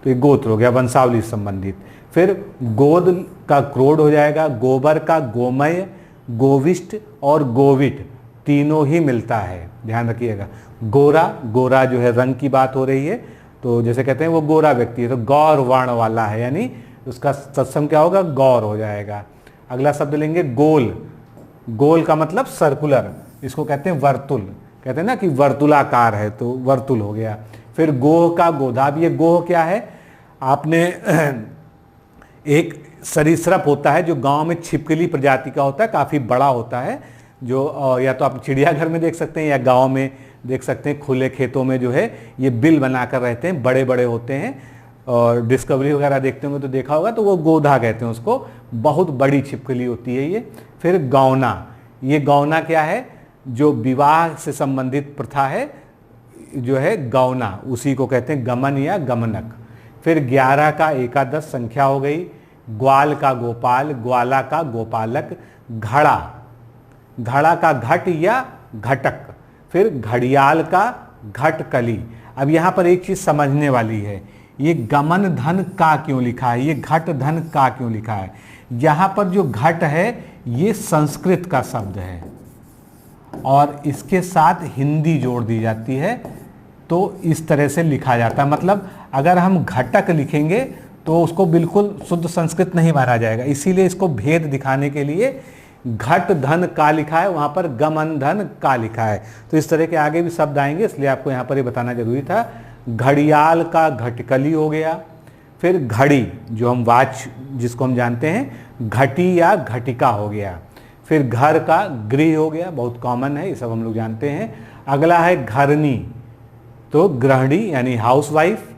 तो ये गोत्र हो गया, वंशावली से संबंधित। फिर गोद का क्रोड हो जाएगा। गोबर का गोमय, गोविष्ट और गोविट, तीनों ही मिलता है, ध्यान रखिएगा। गोरा जो है रंग की बात हो रही है, तो जैसे कहते हैं वो गोरा व्यक्ति है, तो गौर वर्ण वाला है, यानी उसका तत्सम क्या होगा, गौर हो जाएगा। अगला शब्द लेंगे गोल। गोल का मतलब सर्कुलर, इसको कहते हैं वर्तुल, कहते हैं ना कि वर्तुलाकार है, तो वर्तुल हो गया। फिर गोह का गोधा। अब ये गोह क्या है, आपने एक सरीसृप होता है जो गांव में छिपकली प्रजाति का होता है, काफ़ी बड़ा होता है, जो या तो आप चिड़ियाघर में देख सकते हैं या गांव में देख सकते हैं, खुले खेतों में जो है ये बिल बनाकर रहते हैं, बड़े बड़े होते हैं, और डिस्कवरी वगैरह देखते होंगे तो देखा होगा, तो वो गोधा कहते हैं उसको, बहुत बड़ी छिपकली होती है ये। फिर गौना, ये गौना क्या है, जो विवाह से संबंधित प्रथा है जो है गौना, उसी को कहते हैं गमन या गमनक। फिर 11 का एकादश संख्या हो गई। ग्वाल का गोपाल, ग्वाला का गोपालक। घड़ा का घट या घटक। फिर घड़ियाल का घटकली। अब यहाँ पर एक चीज समझने वाली है, ये गमन धन का क्यों लिखा है, ये घट धन का क्यों लिखा है। यहाँ पर जो घट है ये संस्कृत का शब्द है और इसके साथ हिंदी जोड़ दी जाती है, तो इस तरह से लिखा जाता है। मतलब अगर हम घटक लिखेंगे तो उसको बिल्कुल शुद्ध संस्कृत नहीं माना जाएगा, इसीलिए इसको भेद दिखाने के लिए घट धन का लिखा है, वहां पर गमन धन का लिखा है। तो इस तरह के आगे भी शब्द आएंगे, इसलिए आपको यहाँ पर ये बताना जरूरी था। घड़ियाल का घटकली हो गया। फिर घड़ी, जो हम वाच जिसको हम जानते हैं, घटी या घटिका हो गया। फिर घर का गृह हो गया, बहुत कॉमन है, ये सब हम लोग जानते हैं। अगला है घरनी, तो गृहिणी यानी हाउसवाइफ।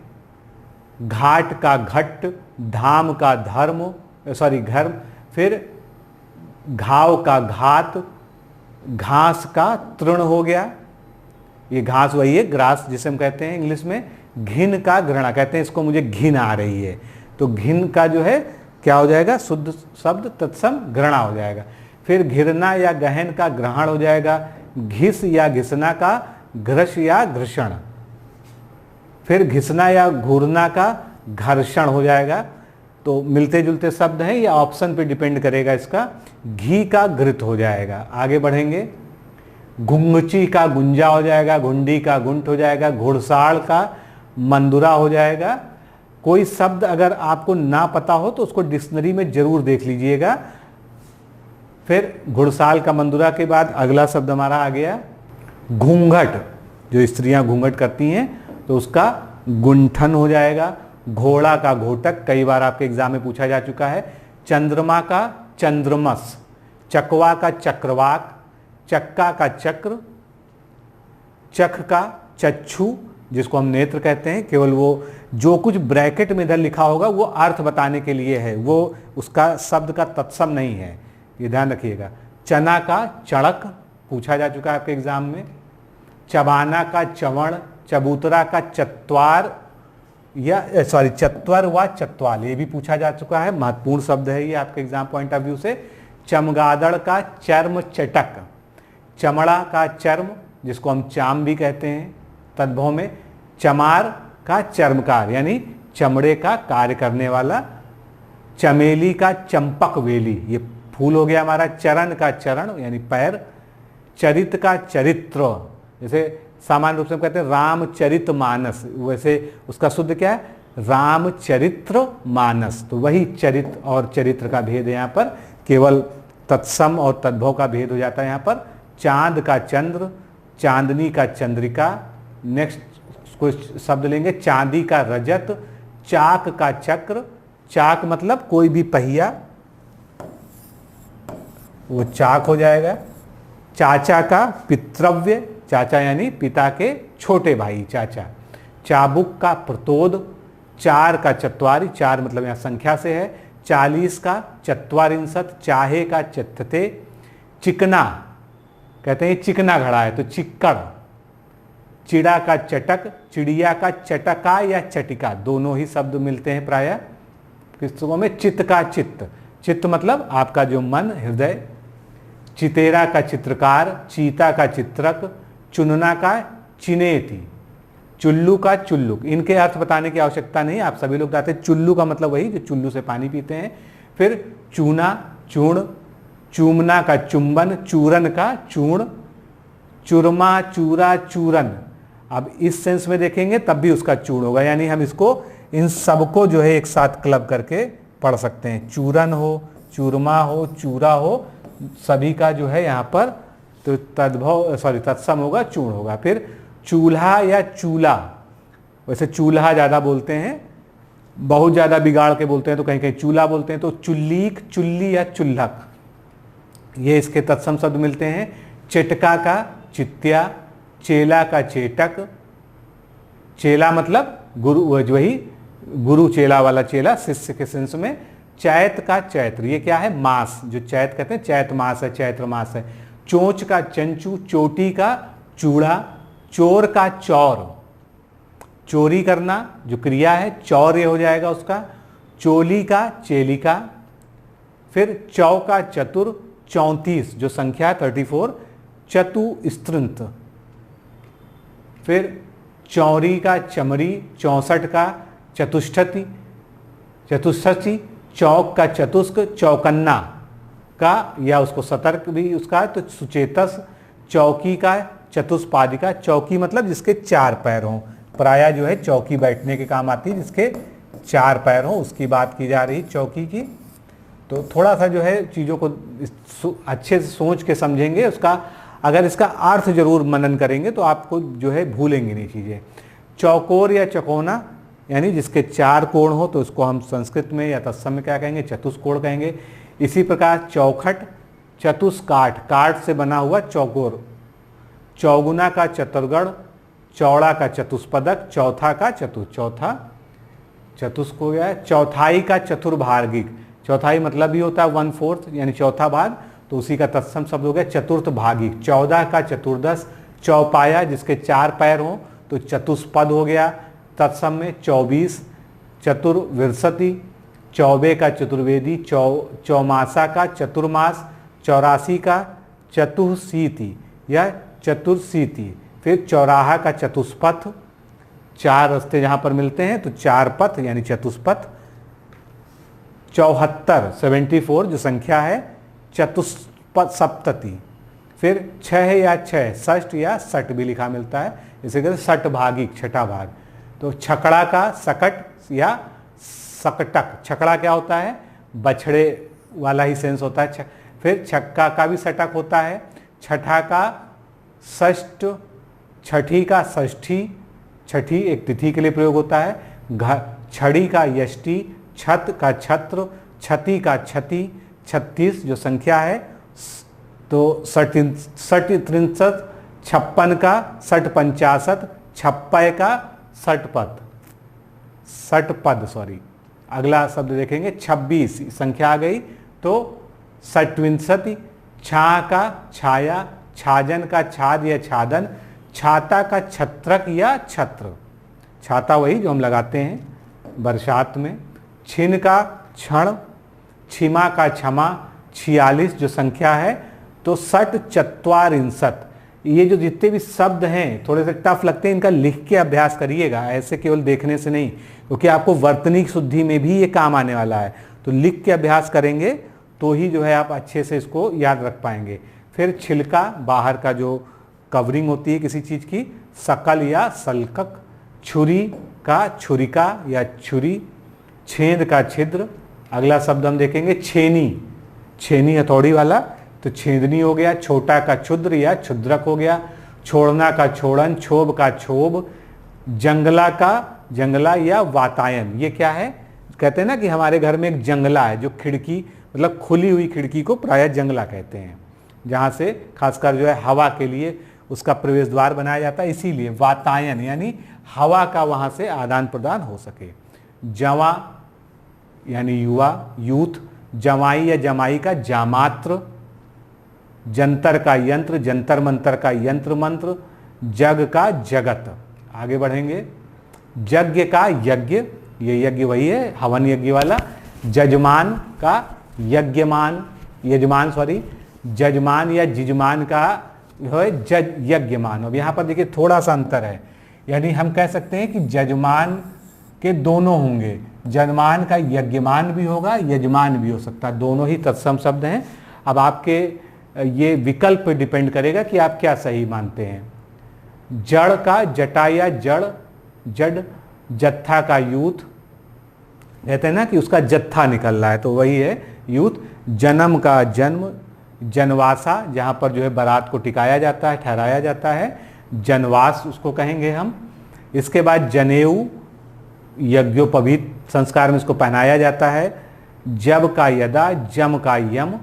घाट का घट, धाम का धर्म, घर। फिर घाव का घात, घास का तृण हो गया, ये घास वही है ग्रास जिसे हम कहते हैं इंग्लिश में। घिन का घृणा, कहते हैं इसको मुझे घिन आ रही है, तो घिन का जो है क्या हो जाएगा, शुद्ध शब्द तत्सम घृणा हो जाएगा। फिर घिरना या गहन का ग्रहण हो जाएगा। घिस या घिसना का घृष या घृषण। फिर घिसना या घूरना का घर्षण हो जाएगा। तो मिलते जुलते शब्द हैं, या ऑप्शन पे डिपेंड करेगा इसका। घी का घृत हो जाएगा। आगे बढ़ेंगे, घुंगची का गुंजा हो जाएगा, घुंडी का गुंट हो जाएगा, घुड़साड़ का मंदुरा हो जाएगा। कोई शब्द अगर आपको ना पता हो तो उसको डिक्शनरी में जरूर देख लीजिएगा। फिर घुड़साल का मंदुरा के बाद अगला शब्द हमारा आ गया घूंघट, जो स्त्रियां घूंघट करती हैं तो उसका गुंठन हो जाएगा। घोड़ा का घोटक, कई बार आपके एग्जाम में पूछा जा चुका है। चंद्रमा का चंद्रमस, चकवा का चक्रवाक, चक्का का चक्र, चख का चक्षु जिसको हम नेत्र कहते हैं। केवल वो जो कुछ ब्रैकेट में इधर लिखा होगा वो अर्थ बताने के लिए है, वो उसका शब्द का तत्सम नहीं है, ये ध्यान रखिएगा। चना का चड़क पूछा जा चुका है आपके एग्जाम में। चबाना का चवण, चबूतरा का चत्वार या चत्वर व चत्वाल, ये भी पूछा जा चुका है, महत्वपूर्ण शब्द है ये आपके एग्जाम पॉइंट ऑफ व्यू से। चमगादड़ का चर्म चटक, चमड़ा का चर्म जिसको हम चाम भी कहते हैं तद्भव में। चमार का चर्मकार यानी चमड़े का कार्य करने वाला। चमेली का चंपक वेली, ये फूल हो गया हमारा। चरण का चरण यानी पैर। चरित का चरित्र, जैसे सामान्य रूप से हम कहते हैं रामचरित मानस, वैसे उसका शुद्ध क्या है, रामचरित्र मानस। तो वही चरित और चरित्र का भेद है यहाँ पर, केवल तत्सम और तद्भव का भेद हो जाता है यहाँ पर। चांद का चंद्र, चांदनी का चंद्रिका। नेक्स्ट कुछ शब्द लेंगे, चांदी का रजत, चाक का चक्र, चाक मतलब कोई भी पहिया, वो चाक हो जाएगा। चाचा का पितृव्य, चाचा यानी पिता के छोटे भाई चाचा। चाबुक का प्रतोद, चार का चत्वारी, चार मतलब यहाँ संख्या से है। 40 का चत्वारिंशत, चाहे का चत्थते। चिकना कहते हैं चिकना घड़ा है तो चिक्कड़। चिड़ा का चटक, चिड़िया का चटका या चटिका, दोनों ही शब्द मिलते हैं प्रायः पुस्तकों में। चित्त का चित्त, चित्त मतलब आपका जो मन, हृदय। चितेरा का चित्रकार, चीता का चित्रक। चुनना का चिनेती, चुल्लू का चुल्लुक। इनके अर्थ बताने की आवश्यकता नहीं, आप सभी लोग जानते हैं चुल्लू का मतलब वही जो चुल्लू से पानी पीते हैं। फिर चूना, चूर्ण। चूमना का चुंबन, चूरन का चूर्ण। चूरमा, चूरा, चूरन, अब इस सेंस में देखेंगे तब भी उसका चूर्ण होगा, यानी हम इसको इन सबको जो है एक साथ क्लब करके पढ़ सकते हैं। चूरन हो, चूरमा हो, चूरा हो, सभी का जो है यहाँ पर तो तत्सम होगा, चूर्ण होगा। फिर चूल्हा या चूल्हा, वैसे चूल्हा ज़्यादा बोलते हैं, बहुत ज़्यादा बिगाड़ के बोलते हैं तो कहीं कहीं चूल्हा बोलते हैं। तो चुल्लीक, चुल्ली या चुल्हक, ये इसके तत्सम शब्द मिलते हैं। चेटका का चित्या, चेला का चेटक। चेला मतलब गुरु, वही गुरु चेला वाला चेला, शिष्य के सेंस में। चैत का चैत्र, ये क्या है, मास, जो चैत कहते हैं चैत मास है, चैत्र मास है। चोंच का चंचू, चोटी का चूड़ा। चोर का चौर, चोरी करना जो क्रिया है, चौर्य हो जाएगा उसका। चोली का चेलिका। फिर चौ का चतुर, 34 जो संख्या 34, चतुस्त्रंत। फिर चौरी का चमरी, 64 का चतुष्टति, चतुष्टि। चौक का चतुष्क, चौकन्ना का या उसको सतर्क भी उसका है तो सुचेतस। चौकी का चतुष्पादिका, चौकी मतलब जिसके 4 पैर हों, प्रायः जो है चौकी बैठने के काम आती है, जिसके 4 पैर हों उसकी बात की जा रही चौकी की। तो थोड़ा सा जो है चीज़ों को अच्छे से सोच के समझेंगे, उसका अगर इसका अर्थ जरूर मनन करेंगे तो आपको जो है भूलेंगे नहीं चीज़ें। चौकोर या चकोना यानी जिसके 4 कोण हो तो उसको हम संस्कृत में या तत्सम में क्या कहेंगे, चतुष्कोण कहेंगे। इसी प्रकार चौखट, चतुष्काठ, काठ से बना हुआ चौकोर। चौगुना का चतुर्गढ़, चौड़ा का चतुष्पदक, चौथा का चौथा चतुष्क हो गया। चौथाई का चतुर्भागिक, चौथाई मतलब भी होता है 1/4 यानी चौथा भाग, तो उसी का तत्सम शब्द हो गया चतुर्थ भागिक। 14 का चतुर्दश। चौपाया जिसके 4 पैर हों तो चतुष्पद हो गया तत्सम में। 24 चतुर्विंशति। चौबे का चतुर्वेदी। चौमासा का चतुर्मास। 84 का चतुर्शीति या चतुर्शीति। फिर चौराहा का चतुष्पथ, 4 रास्ते जहाँ पर मिलते हैं तो 4 पथ यानी चतुष्पथ। 74 74 जो संख्या है चतुष्पथ सप्तति। फिर 6 या 6 षष्ठ या सठ भी लिखा मिलता है, इसे कहते हैं सठ भागिक, छठा भाग। तो छकड़ा का सकट, या सकटक। छकड़ा क्या होता है? बछड़े वाला ही सेंस होता है। फिर छक्का का भी सटक होता है। छठा का षष्ठ, छठी का षष्ठी, छठी एक तिथि के लिए प्रयोग होता है। छड़ी का यष्टि, छत का छत्र, छति का छति, 36 जो संख्या है, तो 37, 56 का 60, 56 का 60 सॉरी। अगला शब्द देखेंगे 26 संख्या आ गई, तो 67, छा का छाया, छाजन का छाद या छादन, छाता का छत्रक या छत्र, छाता वही जो हम लगाते हैं बरसात में। छिन का क्षण, छिमा का क्षमा, 46 जो संख्या है, तो 60, ये जो जितने भी शब्द हैं थोड़े से टफ लगते हैं, इनका लिख के अभ्यास करिएगा, ऐसे केवल देखने से नहीं, क्योंकि आपको वर्तनीक शुद्धि में भी ये काम आने वाला है। तो लिख के अभ्यास करेंगे तो ही जो है आप अच्छे से इसको याद रख पाएंगे। फिर छिलका, बाहर का जो कवरिंग होती है किसी चीज़ की, सकल या सलकक। छुरी का छुरिका या छुरी, छेद का छिद्र। अगला शब्द हम देखेंगे छेनी, छेनी हथौड़ी वाला, तो छेदनी हो गया। छोटा का क्षुद्र या क्षुद्रक हो गया। छोड़ना का छोड़न, क्षोभ का क्षोभ। जंगला का जंगला या वातायन, ये क्या है? कहते हैं ना कि हमारे घर में एक जंगला है, जो खिड़की मतलब खुली हुई खिड़की को प्रायः जंगला कहते हैं, जहाँ से खासकर जो है हवा के लिए उसका प्रवेश द्वार बनाया जाता है, इसीलिए वातायन यानी हवा का वहाँ से आदान प्रदान हो सके। जवा यानी युवा, यूथ। जमाई या जमाई का जामात्र। जंतर का यंत्र, जंतर मंतर का यंत्र मंत्र। जग का जगत। आगे बढ़ेंगे, यज्ञ का यज्ञ, ये यज्ञ वही है हवन यज्ञ वाला। जजमान का यज्ञमान, यजमान सॉरी, जजमान या जिजमान का है जज यज्ञमान। अब यहाँ पर देखिए थोड़ा सा अंतर है, यानी हम कह सकते हैं कि जजमान के दोनों होंगे, जजमान का यज्ञमान भी होगा, यजमान भी हो सकता है, दोनों ही तत्सम शब्द हैं। अब आपके ये विकल्प पे डिपेंड करेगा कि आप क्या सही मानते हैं। जड़ का जटा या जड़, जड़। जत्था का यूथ, कहते हैं ना कि उसका जत्था निकल रहा है, तो वही है यूथ। जन्म का जन्म, जनवासा, जहाँ पर जो है बारात को टिकाया जाता है, ठहराया जाता है, जनवास उसको कहेंगे हम। इसके बाद जनेऊ, यज्ञोपवीत संस्कार में इसको पहनाया जाता है। जब का यदा, जम का यम।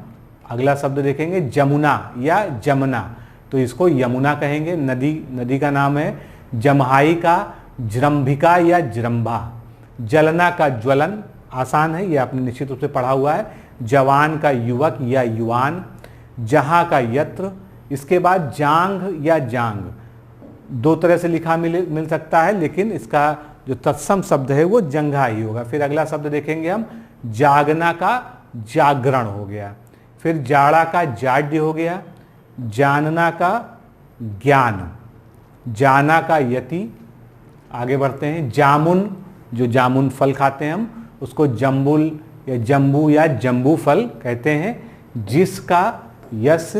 अगला शब्द देखेंगे जमुना या जमुना, तो इसको यमुना कहेंगे, नदी, नदी का नाम है। जमहाई का जृंभिका या जृंभा। जलना का ज्वलन, आसान है, ये आपने निश्चित रूप से पढ़ा हुआ है। जवान का युवक या युवान। जहाँ का यत्र। इसके बाद जांग या जांग, दो तरह से लिखा मिल सकता है, लेकिन इसका जो तत्सम शब्द है वो जंघा ही होगा। फिर अगला शब्द देखेंगे हम, जागना का जागरण हो गया। फिर जाड़ा का जाड्य हो गया। जानना का ज्ञान। जाना का यति। आगे बढ़ते हैं, जामुन, जो जामुन फल खाते हैं हम, उसको जम्बुल या जम्बू या जम्बू फल कहते हैं। जिसका यस।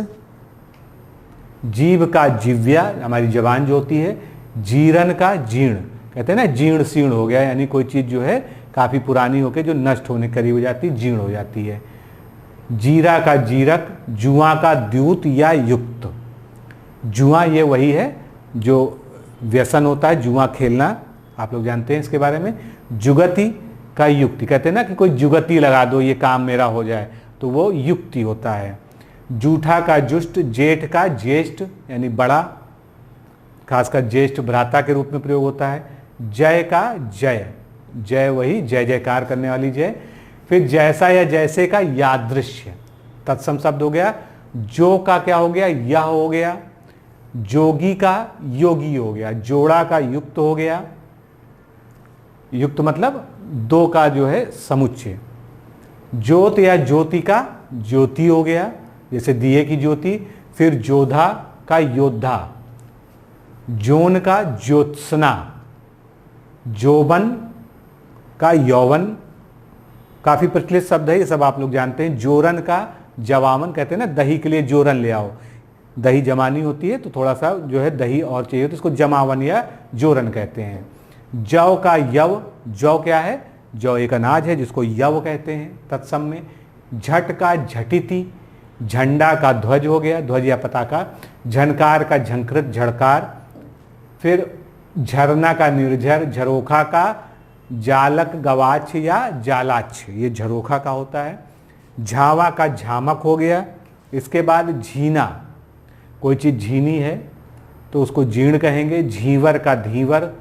जीव का जिव्या, हमारी जबान जो होती है। जीर्ण का जीर्ण, कहते हैं ना जीर्ण शीर्ण हो गया, यानी कोई चीज़ जो है काफ़ी पुरानी होकर जो नष्ट होने करीब हो जाती है, जीर्ण हो जाती है। जीरा का जीरक। जुआ का द्यूत या युक्त। जुआ ये वही है जो व्यसन होता है, जुआ खेलना, आप लोग जानते हैं इसके बारे में। जुगति का युक्ति, कहते हैं ना कि कोई जुगति लगा दो ये काम मेरा हो जाए, तो वो युक्ति होता है। जूठा का जुष्ट। जेठ का ज्येष्ठ यानी बड़ा, खासकर ज्येष्ठ भ्राता के रूप में प्रयोग होता है। जय का जय, जय वही जय जयकार करने वाली जय। फिर जैसा या जैसे का यादृश्य, तत्सम शब्द हो गया। जो का क्या हो गया? यह हो गया। जोगी का योगी हो गया। जोड़ा का युक्त हो गया। युक्त मतलब दो का जो है समुच्चय। ज्योत या ज्योति का ज्योति हो गया, जैसे दिए की ज्योति। फिर जोधा का योद्धा। जोन का ज्योत्सना। जोबन का यौवन, काफ़ी प्रचलित शब्द है, ये सब आप लोग जानते हैं। जोरन का जवामन, कहते हैं ना दही के लिए जोरन ले आओ, दही जमानी होती है तो थोड़ा सा जो है दही और चाहिए तो इसको जमावन या जोरन कहते हैं। जौ का यव, जौ क्या है? जौ एक अनाज है जिसको यव कहते हैं तत्सम में। झट का झटिति, झंडा का ध्वज हो गया, ध्वज या पताका। झनकार का झंकृत, झड़कार। फिर झरना का निर्झर, झरोखा का जालक गवाक्ष या जालाक्ष, ये झरोखा का होता है। झावा का झामक हो गया। इसके बाद झीना, कोई चीज़ झीनी है तो उसको जीर्ण कहेंगे। झीवर का धीवर,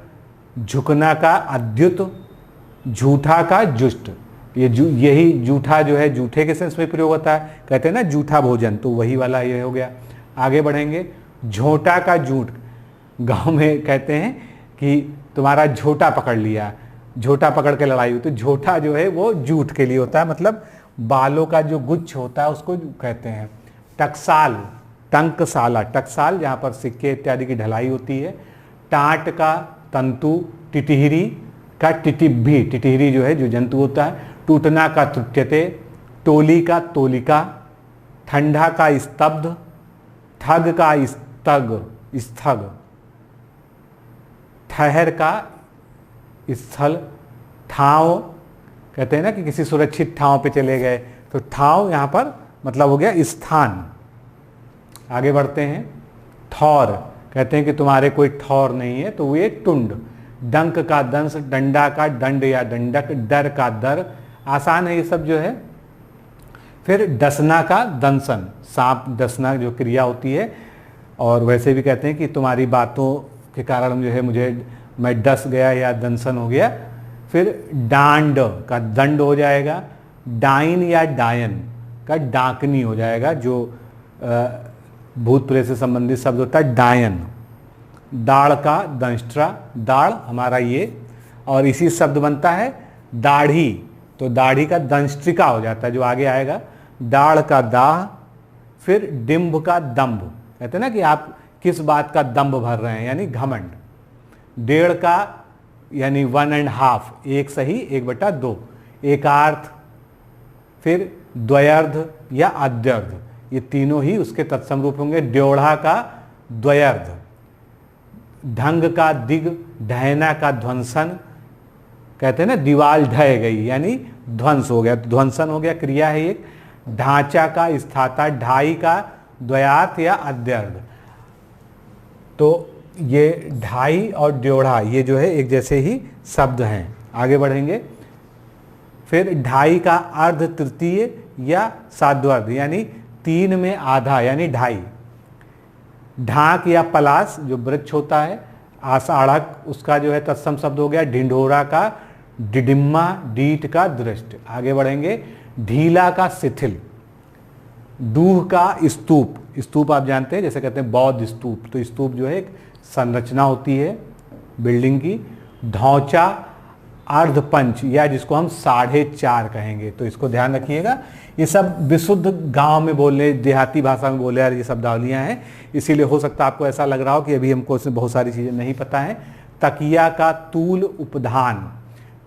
झुकना का अद्युत, झूठा का जुष्ट। यही जूठा जो है जूठे के सेंस में प्रयोग होता है, कहते हैं ना जूठा भोजन, तो वही वाला ये हो गया। आगे बढ़ेंगे। झोंटा का झूठ, गांव में कहते हैं कि तुम्हारा झोटा पकड़ लिया, झोटा पकड़ के लड़ाई हुई, तो झोटा जो है वो जूठ के लिए होता है, मतलब बालों का जो गुच्छ होता है उसको कहते हैं। टकसाल, टंकसाला, टकसाल जहाँ पर सिक्के इत्यादि की ढलाई होती है। टाट का तंतु, टिटिहरी का टिटिब्भी, टिटिहरी जो है जो जंतु होता है। टूटना का टुट्यते, टोली का तोलिका। ठंडा का स्तब्ध, ठग का स्तग, स्थग। ठहर का स्थल, ठाव, कहते हैं ना कि किसी सुरक्षित ठाव पे चले गए, तो ठाव यहाँ पर मतलब हो गया स्थान। आगे बढ़ते हैं। ठौर, कहते हैं कि तुम्हारे कोई ठौर नहीं है, तो ये टुंड। डंक का दंश, डंडा का दंड या दंडक। डर का दर, आसान है ये सब जो है। फिर डसना का दंसन, सांप डसना जो क्रिया होती है, और वैसे भी कहते हैं कि तुम्हारी बातों के कारण जो है मैं डस गया या दंसन हो गया। फिर डांड का दंड हो जाएगा। डाइन या डायन का डाकनी हो जाएगा, जो भूत प्रेत से संबंधित शब्द होता है डायन। दाढ़ का दंष्ट्रा, दाढ़ हमारा ये, और इसी शब्द बनता है दाढ़ी, तो दाढ़ी का दंष्ट्रिका हो जाता है जो आगे आएगा। दाढ़ का दाह। फिर डिंभ का दंभ, कहते हैं ना कि आप किस बात का दंभ भर रहे हैं, यानी घमंड। डेढ़ का यानी 1.5, एक सही 1/2, एकार्थ। फिर द्वयर्ध या अद्यर्ध, ये तीनों ही उसके तत्सम रूप होंगे। ड्योढ़ा का द्वयर्ध। ढंग का दिग, ढहना का ध्वंसन, कहते हैं ना दीवाल ढह गई यानी ध्वंस हो गया, तो ध्वंसन हो गया, क्रिया है एक। ढांचा का स्थाता, ढाई का द्वयार्थ या अद्यर्ध। तो ये ढाई और ड्योढ़ा ये जो है एक जैसे ही शब्द हैं। आगे बढ़ेंगे। फिर ढाई का अर्ध तृतीय या साध्वर्ध, यानी 3 में आधा यानी ढाई। ढाक या पलास जो वृक्ष होता है। आषाढ़क उसका जो है तत्सम शब्द हो गया। ढिंढोरा का डिडिम्मा, डीट का दृष्ट। आगे बढ़ेंगे। ढीला का शिथिल। डूह का स्तूप, स्तूप आप जानते हैं जैसे कहते हैं बौद्ध स्तूप, तो स्तूप जो है एक संरचना होती है बिल्डिंग की। ढौचा अर्धपंच या जिसको हम 4.5 कहेंगे, तो इसको ध्यान रखिएगा। ये सब विशुद्ध गांव में बोलने, देहाती भाषा में बोले ये शब्दावलियाँ हैं, इसीलिए हो सकता है आपको ऐसा लग रहा हो कि अभी हमको इसमें बहुत सारी चीज़ें नहीं पता हैं। तकिया का तूल उपधान।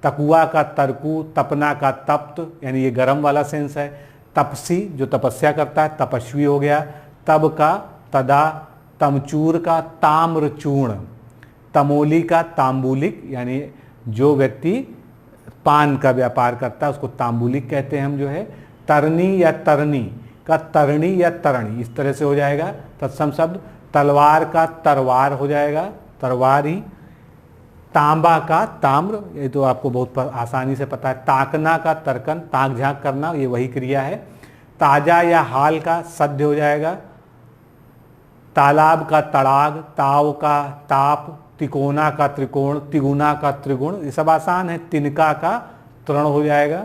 तकुआ का तरकू। तपना का तप्त, यानी ये गर्म वाला सेंस है। तपसी जो तपस्या करता है, तपस्वी हो गया। तब का तदा। तमचूर का ताम्रचूर्ण। तमोली का तांबुलिक, यानी जो व्यक्ति पान का व्यापार करता है उसको तांबुलिक कहते हैं हम जो है। तरनी या तरनी का तरणी या तरणी, इस तरह से हो जाएगा तत्सम शब्द। तलवार का तरवार हो जाएगा, तरवारी। तांबा का ताम्र, ये तो आपको बहुत आसानी से पता है। ताकना का तर्कन, ताक झाँक करना, ये वही क्रिया है। ताजा या हाल का सद्य हो जाएगा। तालाब का तड़ाग। ताव का ताप। तिकोना का त्रिकोण। तिगुना का त्रिगुण, ये सब आसान है। तिनका का तृण हो जाएगा।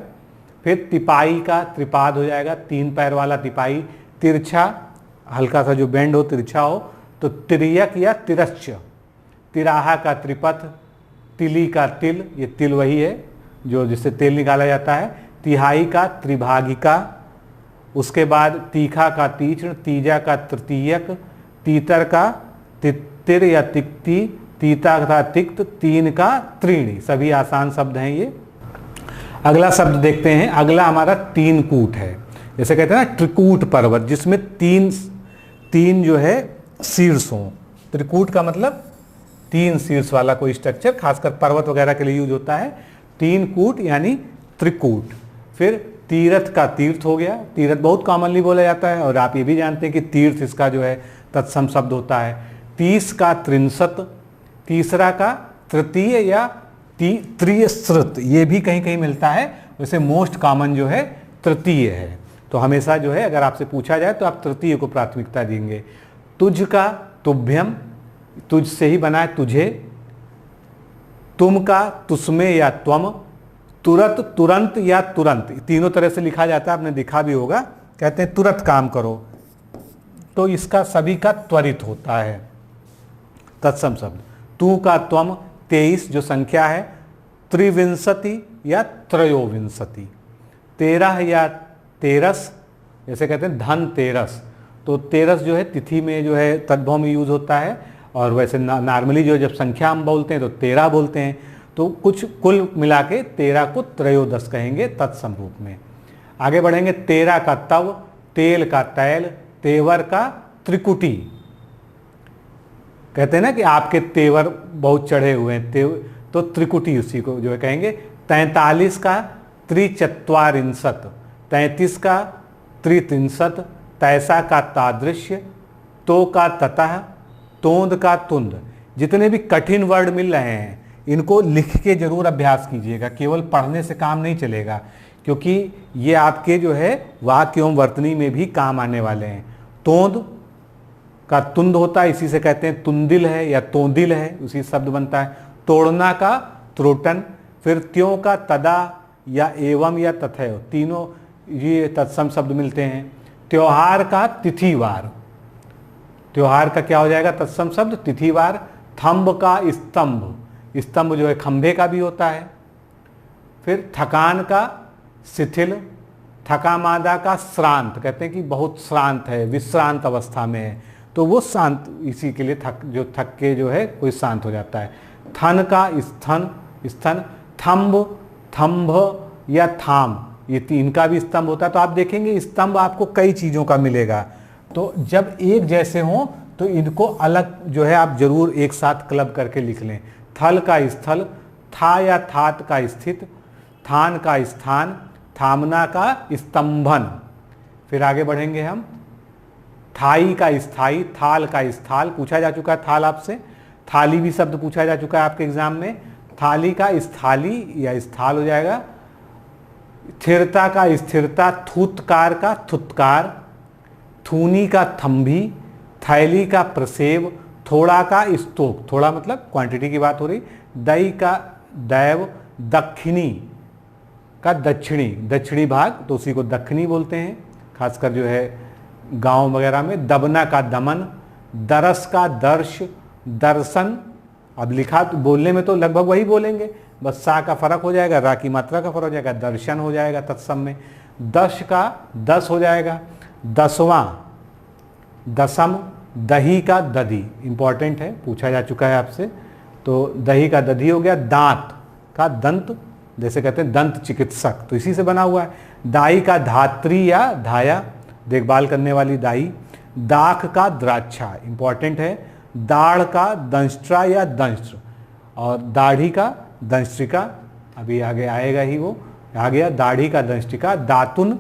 फिर तिपाई का त्रिपाद हो जाएगा, 3 पैर वाला तिपाई। तिरछा, हल्का सा जो बेंड हो, तिरछा हो, तो तिर्यक या तिरश्च। तिराहा का त्रिपथ। तिली का तिल, ये तिल वही है जो जिससे तेल निकाला जाता है। तिहाई का त्रिभागिका। उसके बाद तीखा का तीक्ष्ण। तीजा का तृतीयक। तीतर का तितिर या तिक्ति। तीता का तिक्त। तीन का त्रीणी, सभी आसान शब्द हैं ये। अगला शब्द देखते हैं। अगला हमारा तीन कूट है, जैसे कहते हैं ना त्रिकूट पर्वत, जिसमें तीन जो है शीर्ष हों। त्रिकूट का मतलब 3 शीर्ष वाला कोई स्ट्रक्चर, खासकर पर्वत वगैरह के लिए यूज होता है। 3 कूट यानी त्रिकूट। फिर तीर्थ का तीर्थ हो गया, तीर्थ बहुत कॉमनली बोला जाता है और आप ये भी जानते हैं कि तीर्थ इसका जो है तत्सम शब्द होता है। 30 का त्रिंशत, तीसरा का तृतीय या त्रियश्रुत, ये भी कहीं कहीं मिलता है। वैसे मोस्ट कॉमन जो है तृतीय है, तो हमेशा जो है अगर आपसे पूछा जाए तो आप तृतीय को प्राथमिकता देंगे। तुझ का तुभ्यम, तुझ से ही बना है तुझे। तुम का तुस्मे या त्वम, तुरत तुरंत या तुरंत, तीनों तरह से लिखा जाता है, आपने देखा भी होगा। कहते हैं तुरंत काम करो, तो इसका सभी का त्वरित होता है तत्सम शब्द। तू का त्वम 23 जो संख्या है, त्रिविंशति या त्रयोविंशति। 13 या तेरस, जैसे कहते हैं धन तेरस, तो तेरस जो है तिथि में जो है तद्भव में यूज होता है, और वैसे नॉर्मली जो जब संख्या हम बोलते हैं तो 13 बोलते हैं, तो कुछ कुल मिला के 13 को त्रयोदश कहेंगे तत्सम रूप में। आगे बढ़ेंगे। 13 का तव, तेल का तैल, तेवर का त्रिकुटी। कहते हैं ना कि आपके तेवर बहुत चढ़े हुए हैं, तो त्रिकुटी उसी को जो है कहेंगे। 43 का त्रिचत्वारिंशत, 33 का त्रित्रिंशत, तैसा का तादृश्य, तो का ततः, तोंद का तुंद। जितने भी कठिन वर्ड मिल रहे हैं इनको लिख के जरूर अभ्यास कीजिएगा, केवल पढ़ने से काम नहीं चलेगा, क्योंकि ये आपके जो है वाक्य एवं वर्तनी में भी काम आने वाले हैं। तोंद का तुंद होता है, इसी से कहते हैं तुंदिल है या तोंदिल है, उसी शब्द बनता है। तोड़ना का त्रोटन, फिर त्यों का तदा या एवं या तथैव, तीनों ये तत्सम शब्द मिलते हैं। त्योहार का तिथिवार, त्योहार का क्या हो जाएगा तत्सम शब्द तिथिवार। थंब का स्तंभ, स्तंभ जो है खंभे का भी होता है। फिर थकान का शिथिल, थका मादा का श्रांत, कहते हैं कि बहुत श्रांत है, विश्रांत अवस्था में है, तो वो शांत, इसी के लिए थक के जो है कोई शांत हो जाता है। थन का स्थन, स्थन। थंब, थंभ या थाम, ये 3 का भी स्तंभ होता है। तो आप देखेंगे स्तंभ आपको कई चीज़ों का मिलेगा, तो जब एक जैसे हों तो इनको अलग जो है आप जरूर एक साथ क्लब करके लिख लें। थल का स्थल, था या थात का स्थित, थान का स्थान, थामना का स्तंभन। फिर आगे बढ़ेंगे हम। थाई का स्थाई, थाल का स्थाल, पूछा जा चुका है थाल आपसे। थाली भी शब्द पूछा जा चुका है आपके एग्जाम में। थाली का स्थाली या स्थाल हो जाएगा। स्थिरता का स्थिरता, थूतकार का थुतकार, थूनी का थंभी, थैली का प्रसेव, थोड़ा का स्तोक, थोड़ा मतलब क्वांटिटी की बात हो रही। दई का दैव, दक्षिणी का दक्षिणी, दक्षिणी भाग, तो उसी को दक्षिणी बोलते हैं, खासकर जो है गांव वगैरह में। दबना का दमन, दरस का दर्श, दर्शन। अब लिखा तो बोलने में तो लगभग वही बोलेंगे, बस सा का फर्क हो जाएगा, रा की मात्रा का फर्क हो जाएगा, दर्शन हो जाएगा तत्सम में। दश का 10 हो जाएगा। दसवां, दसम, दही का दधी, इंपॉर्टेंट है, पूछा जा चुका है आपसे, तो दही का दधी हो गया। दांत का दंत, जैसे कहते हैं दंत चिकित्सक, तो इसी से बना हुआ है। दाई का धात्री या धाया, देखभाल करने वाली दाई। दाख का द्राक्षा, इंपॉर्टेंट है। दाढ़ का दंष्ट्रा या दंष्ट्र, और दाढ़ी का दंष्ट्रिका, अभी आगे आएगा ही वो, आ गया दाढ़ी का दंष्ट्रिका। दातुन,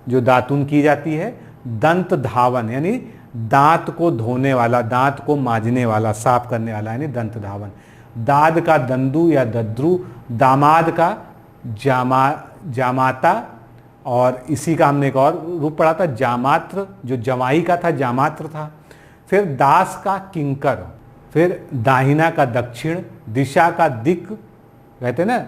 जो दातुन की जाती है। दंत धावन, यानी दांत को धोने वाला, दांत को मांजने वाला, साफ करने वाला, यानी दंत धावन। दाद का दंदू या दद्रु, दामाद का जामाता, और इसी का हमने एक और रूप पढ़ा था जामात्र, जो जमाई का था जामात्र था। फिर दास का किंकर, फिर दाहिना का दक्षिण, दिशा का दिक, कहते हैं ना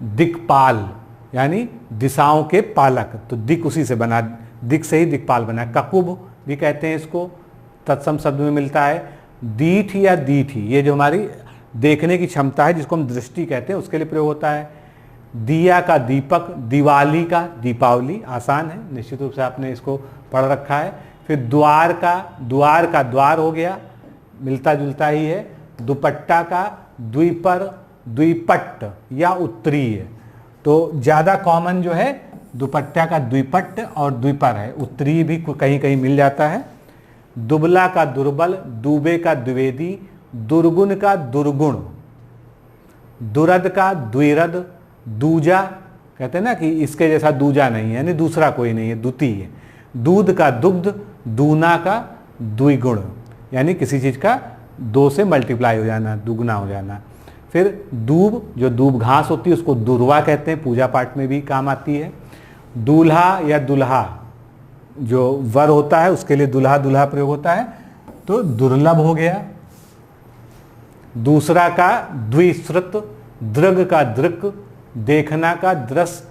दिक्पाल, यानी दिशाओं के पालक, तो दिक उसी से बना, दिक से ही दिक्पाल बना। ककुब भी कहते हैं इसको, तत्सम शब्द में मिलता है। दीठ या दीठी, ये जो हमारी देखने की क्षमता है जिसको हम दृष्टि कहते हैं, उसके लिए प्रयोग होता है। दिया का दीपक, दिवाली का दीपावली, आसान है, निश्चित रूप से आपने इसको पढ़ रखा है। फिर द्वार का द्वार हो गया, मिलता जुलता ही है। दुपट्टा का द्विपर, द्विपट्ट या उत्तरीय, तो ज़्यादा कॉमन जो है दुपट्टा का द्विपट्ट और द्विपर है, उत्तरीय भी कहीं कहीं मिल जाता है। दुबला का दुर्बल, दूबे का द्विवेदी, दुर्गुण का दुर्गुण, दुरद का द्विरद, दूजा कहते हैं ना कि इसके जैसा दूजा नहीं है, यानी दूसरा कोई नहीं है, द्वितीय। दूध का दुग्ध, दूना का द्विगुण, यानी किसी चीज़ का 2 से मल्टीप्लाई हो जाना, दुगना हो जाना। फिर दूब, जो दूब घास होती है उसको दुर्वा कहते हैं, पूजा पाठ में भी काम आती है। दूल्हा या दुल्हा, जो वर होता है उसके लिए दुल्हा दुल्हा प्रयोग होता है, तो दुर्लभ हो गया। दूसरा का द्विश्रुत, दृग का दृक, देखना का दृस,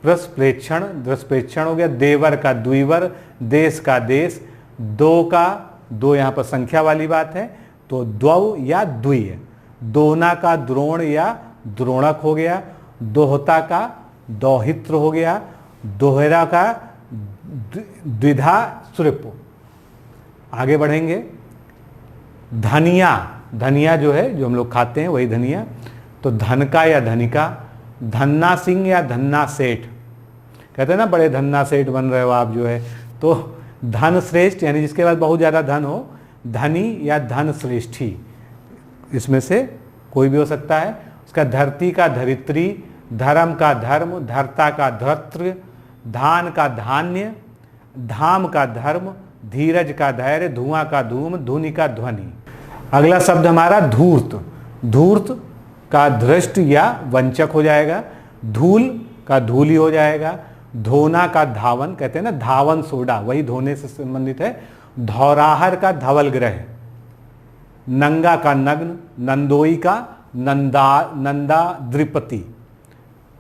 प्रस्प्रेक्षण, दृष्प्रेक्षण हो गया। देवर का द्विवर, देश का देश, दो का दो, यहाँ पर संख्या वाली बात है तो द्वौ या द्वि। दोहना का द्रोण या द्रोणक हो गया। दोहता का दौहित्र हो गया। दोहरा का द्विधा सृप। आगे बढ़ेंगे। धनिया, धनिया जो है जो हम लोग खाते हैं वही धनिया, तो धन का या धनिका। धन्ना सिंह या धन्ना सेठ, कहते हैं ना बड़े धन्ना सेठ बन रहे हो आप जो है, तो धन श्रेष्ठ यानी जिसके पास बहुत ज़्यादा धन हो, धनी या धन श्रेष्ठी, इसमें से कोई भी हो सकता है। उसका धरती का धरित्री, धर्म का धर्म, धर्ता का धर्त्र, धान का धान्य, धाम का धर्म, धीरज का धैर्य, धुआं का धूम, धुनि का ध्वनि। अगला शब्द हमारा धूर्त। धूर्त का धृष्ट या वंचक हो जाएगा। धूल का धूली हो जाएगा। धोना का धावन, कहते हैं ना धावन सोडा, वही धोने से संबंधित है। धौराहर का धवल ग्रह। नंगा का नग्न, नंदोई का नंदाद्रिपति,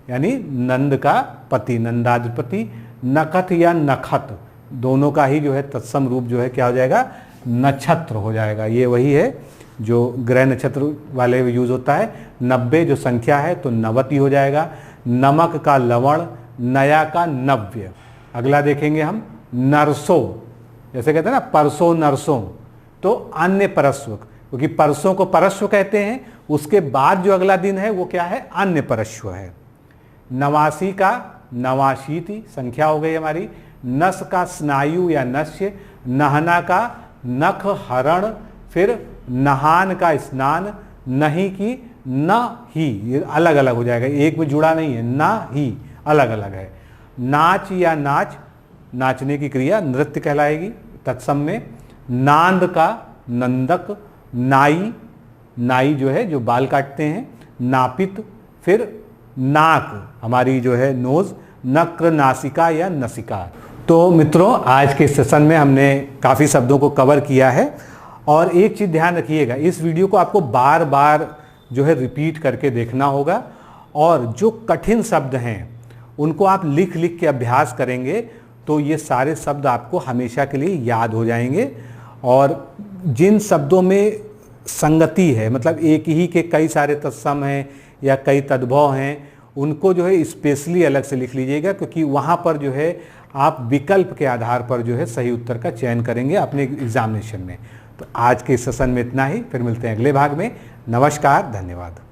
यानी नंद का पति, नंदाद्रिपति। नखत या नखत, दोनों का ही जो है तत्सम रूप जो है क्या हो जाएगा, नक्षत्र हो जाएगा। ये वही है जो ग्रह नक्षत्र वाले यूज होता है। 90 जो संख्या है तो 90 हो जाएगा। नमक का लवण, नया का नव्य। अगला देखेंगे हम नरसों, जैसे कहते हैं ना परसों नरसों, तो अन्य परस्व, क्योंकि परसों को परस्व कहते हैं, उसके बाद जो अगला दिन है वो क्या है, अन्य परस्व है। नवासी का नवाशीति, संख्या हो गई हमारी। नस का स्नायु या नस्य। नहना का नख हरण। फिर नहान का स्नान। नहीं की न ही, ये अलग अलग हो जाएगा, एक में जुड़ा नहीं है, न ही अलग अलग है। नाच या नाच, नाचने की क्रिया नृत्य कहलाएगी तत्सम में। नांद का नंदक। नाई, नाई जो है जो बाल काटते हैं। नापित। फिर नाक, हमारी जो है नोज। नक्र नासिका या नसिका। तो मित्रों आज के सेशन में हमने काफ़ी शब्दों को कवर किया है, और एक चीज़ ध्यान रखिएगा, इस वीडियो को आपको बार बार जो है रिपीट करके देखना होगा, और जो कठिन शब्द हैं उनको आप लिख लिख के अभ्यास करेंगे तो ये सारे शब्द आपको हमेशा के लिए याद हो जाएंगे। और जिन शब्दों में संगति है, मतलब एक ही के कई सारे तत्सम हैं या कई तद्भव हैं, उनको जो है स्पेशली अलग से लिख लीजिएगा, क्योंकि वहाँ पर जो है आप विकल्प के आधार पर जो है सही उत्तर का चयन करेंगे अपने एग्जामिनेशन में। तो आज के सेशन में इतना ही, फिर मिलते हैं अगले भाग में। नमस्कार, धन्यवाद।